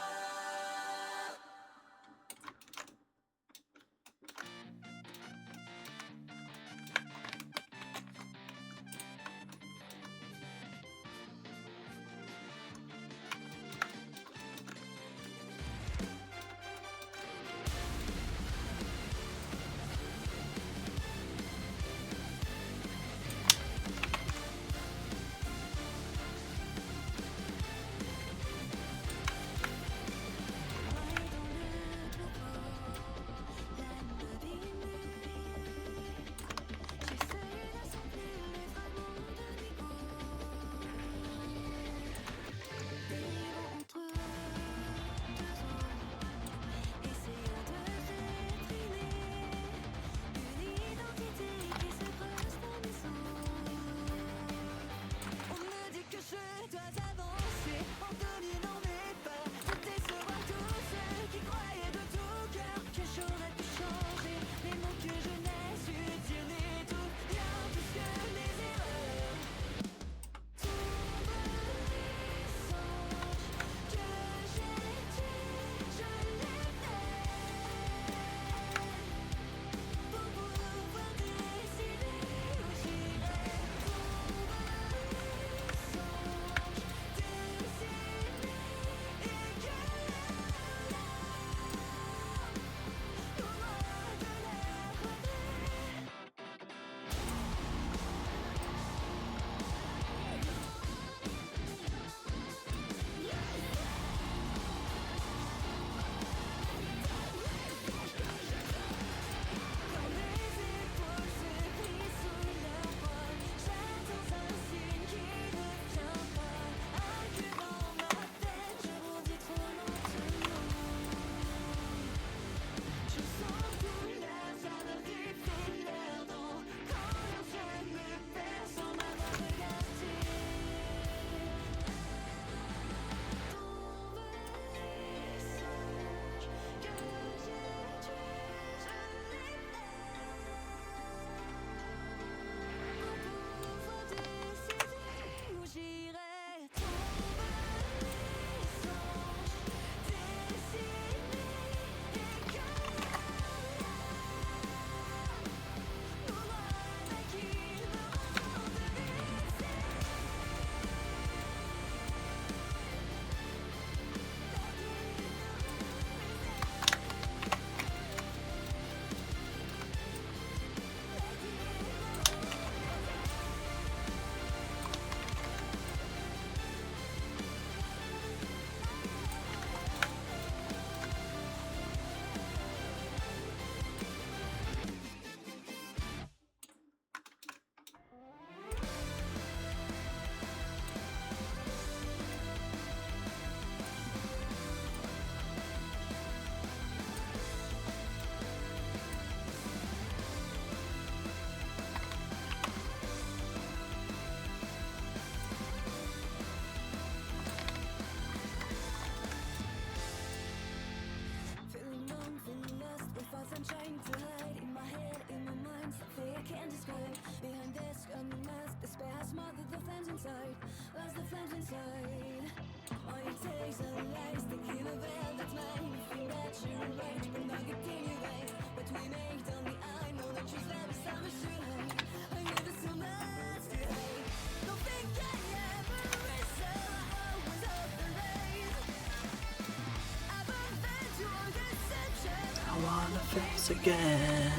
once again.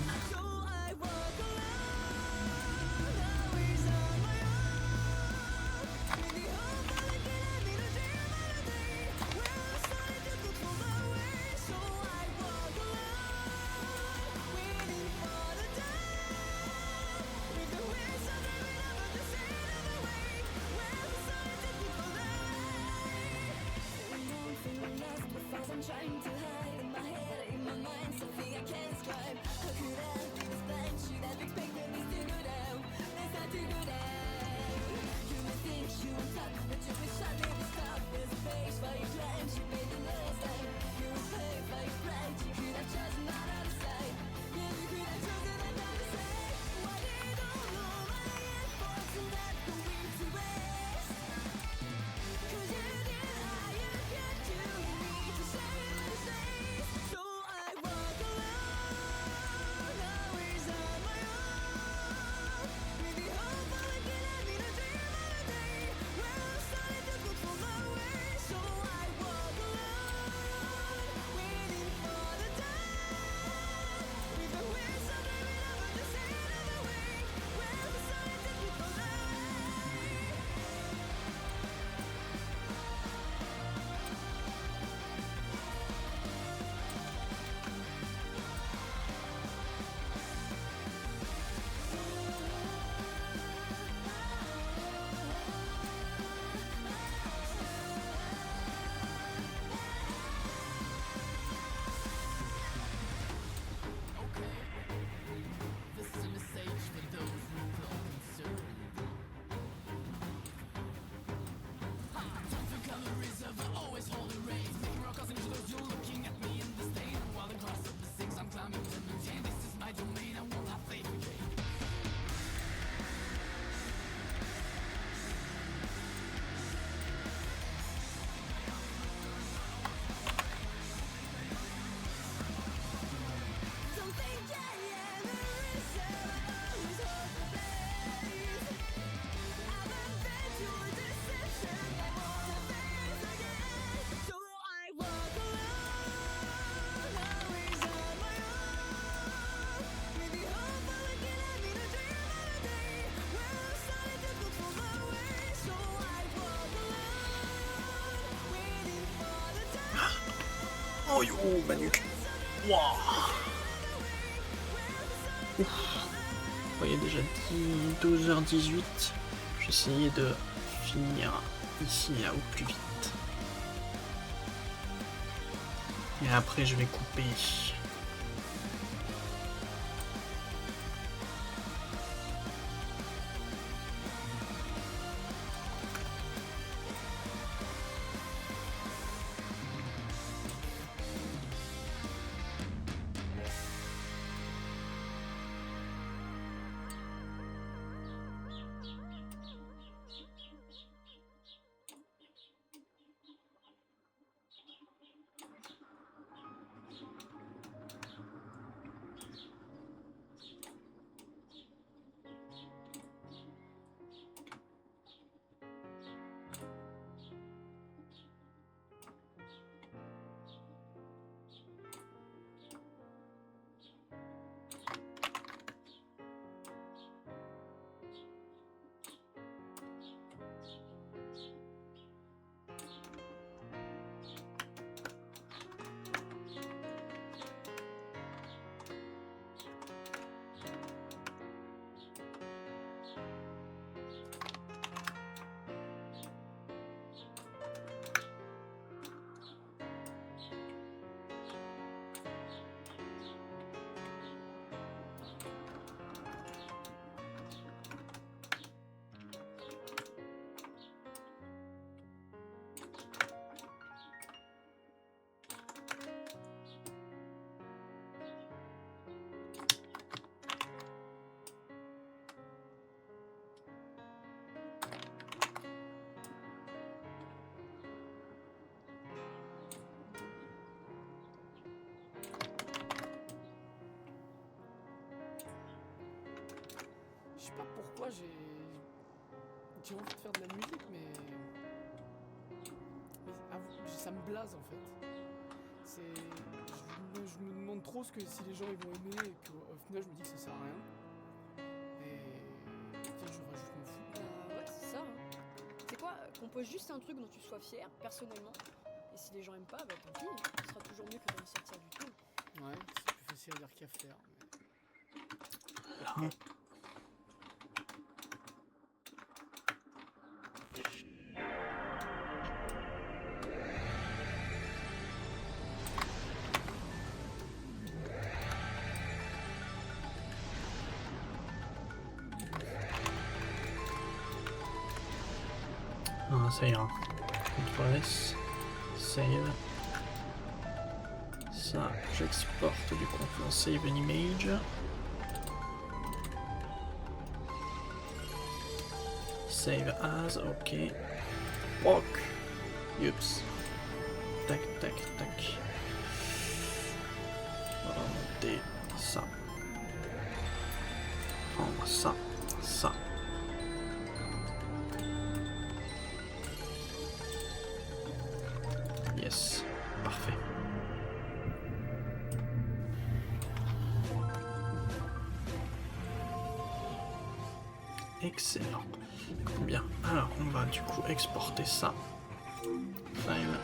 I'm trying to hide in my head, in my mind, something I can't describe. How could I be this blind? Should have expected this to go down? That's not to go down. You may think you on top, but you wish I never stopped. There's a place for your climb, you made the last time. You were paid by your pride, you could have chosen another side. Yeah, you could have chosen another side. Why did all of my efforts not go into waste? 'Cause you knew how you could do me to save my face. So I walk alone, always on my own. With the hope of waking up in a dream of a day where I'm starting to control my way. So I walk alone, waiting for the dawn. With the winds of living over the sand of the way where I'm starting to control my way.
This is a message for those who feel concerned. Don't feel calories of always holding reins. Making rock causing to those you looking at me in disdain. While the cost of the things I'm climbing to maintain. This is my domain, I won't have faith again.
Don't think I ever resolve who's hold the place. I've been your deception, I wanna face again. So I walk alone, always on my own. With the hope of waking up in a dream of a day where I'm starting to control my way. So I walk alone, waiting for the time.
Oh yo, ma nuque. Wouah. Ouf. Bon, il est déjà 12h18. Je vais essayer de finir ici là au plus vite. Et après je vais couper.
Je sais pas pourquoi j'ai envie de faire de la musique, mais ça me blase en fait.
Je me demande trop si les gens ils vont aimer et qu'au final je me dis que ça sert à rien. Et peut-être je rajoute mon fou.
Ouais, c'est ça. Hein. C'est quoi compose juste un truc dont tu sois fier, personnellement. Et si les gens aiment pas, bah tant pis, ce sera toujours mieux que de rien sortir du tout.
Ouais, c'est plus facile à dire qu'à faire. Mais...
Là. Ah, ça ira. CTRL S, save. Ça, j'exporte du coup en save an image. Save as, ok. Proc. Yups. Tac, tac, tac. On va remonter ça. Prendre ça, ça. Yes, parfait. Excellent. Bien, alors on va du coup exporter ça. File.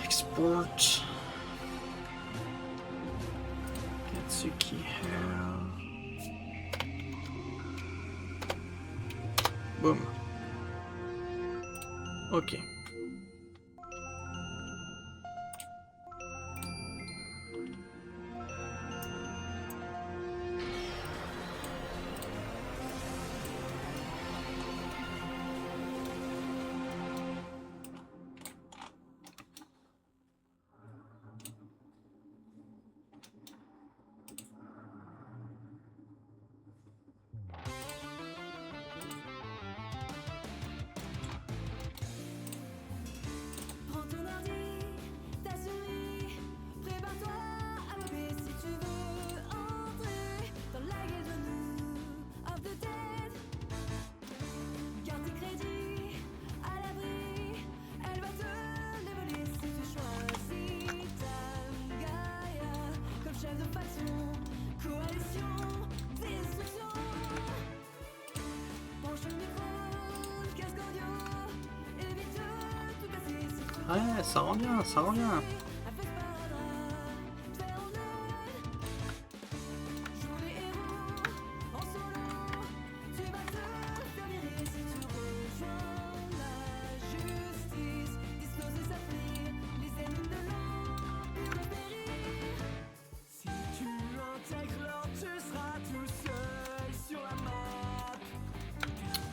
Export. Katsuki Hair. Boom. Ok.
Prends ton ordi, ta souris, prépare-toi à lober si tu veux entrer dans la gueule de nous, of the dead. Garde tes crédits à l'abri, elle va te les voler si tu choisis Tangaya comme chef de faction, coalition, destruction. Branche le micro, le casque audio, évite de tout casser si tu
Ouais, ça rend bien, ça rend bien.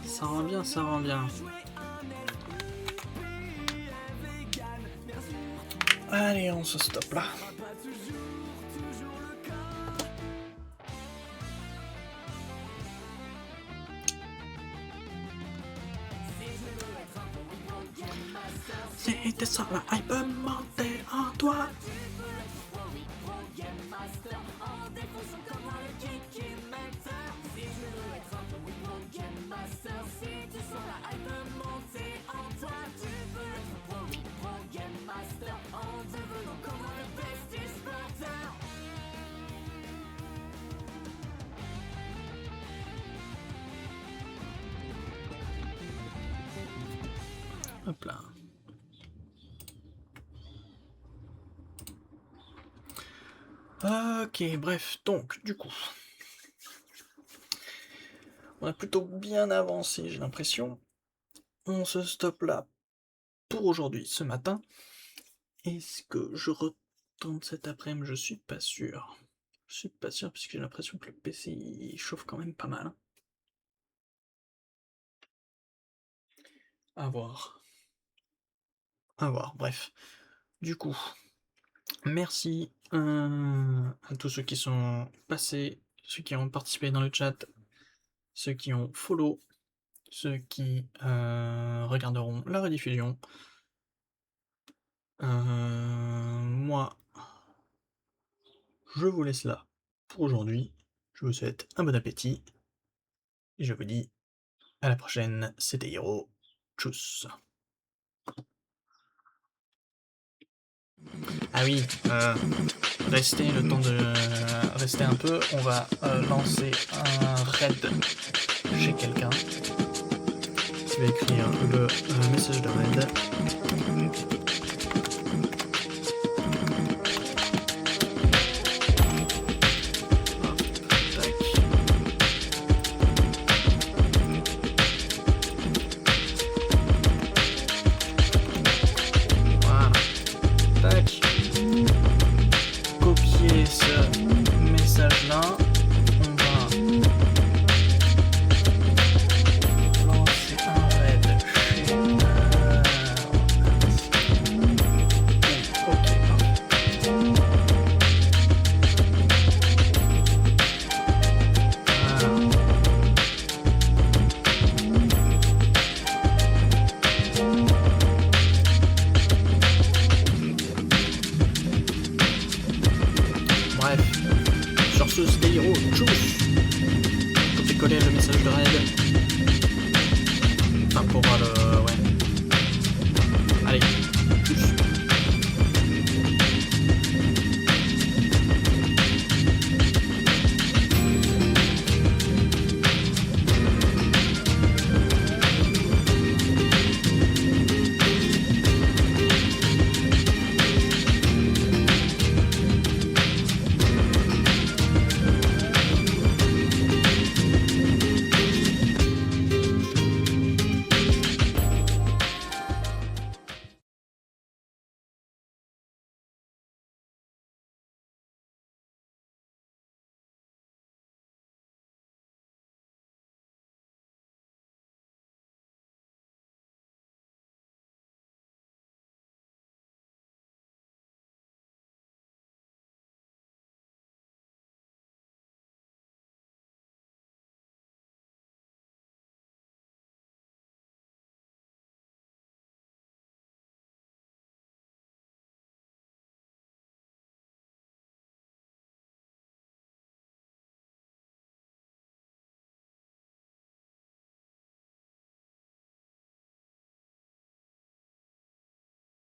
Ça rend bien, ça rend bien. Allez, on se stoppe là. C'était ça la hype montée en toi. Hop là. Ok, bref, donc, du coup, on a plutôt bien avancé, j'ai l'impression. On se stoppe là pour aujourd'hui, ce matin. Est-ce que je retente cet après-midi? Je suis pas sûr. Je suis pas sûr, parce que j'ai l'impression que le PC il chauffe quand même pas mal. À voir. À voir, bref. Du coup, merci à tous ceux qui sont passés, ceux qui ont participé dans le chat, ceux qui ont follow, ceux qui regarderont la rediffusion. Moi, je vous laisse là pour aujourd'hui. Je vous souhaite un bon appétit. Et je vous dis à la prochaine. C'était Hiro. Tchuss. Ah oui, restez le temps de rester un peu. On va lancer un raid chez quelqu'un qui va écrire le message de raid. Copier ce message-là, on va lancer un raid chez... ok, bref, sur ce c'était Hiro, tchuss. Copier-coller le message de raid. Enfin pour voir le... ouais. Allez, tchuss.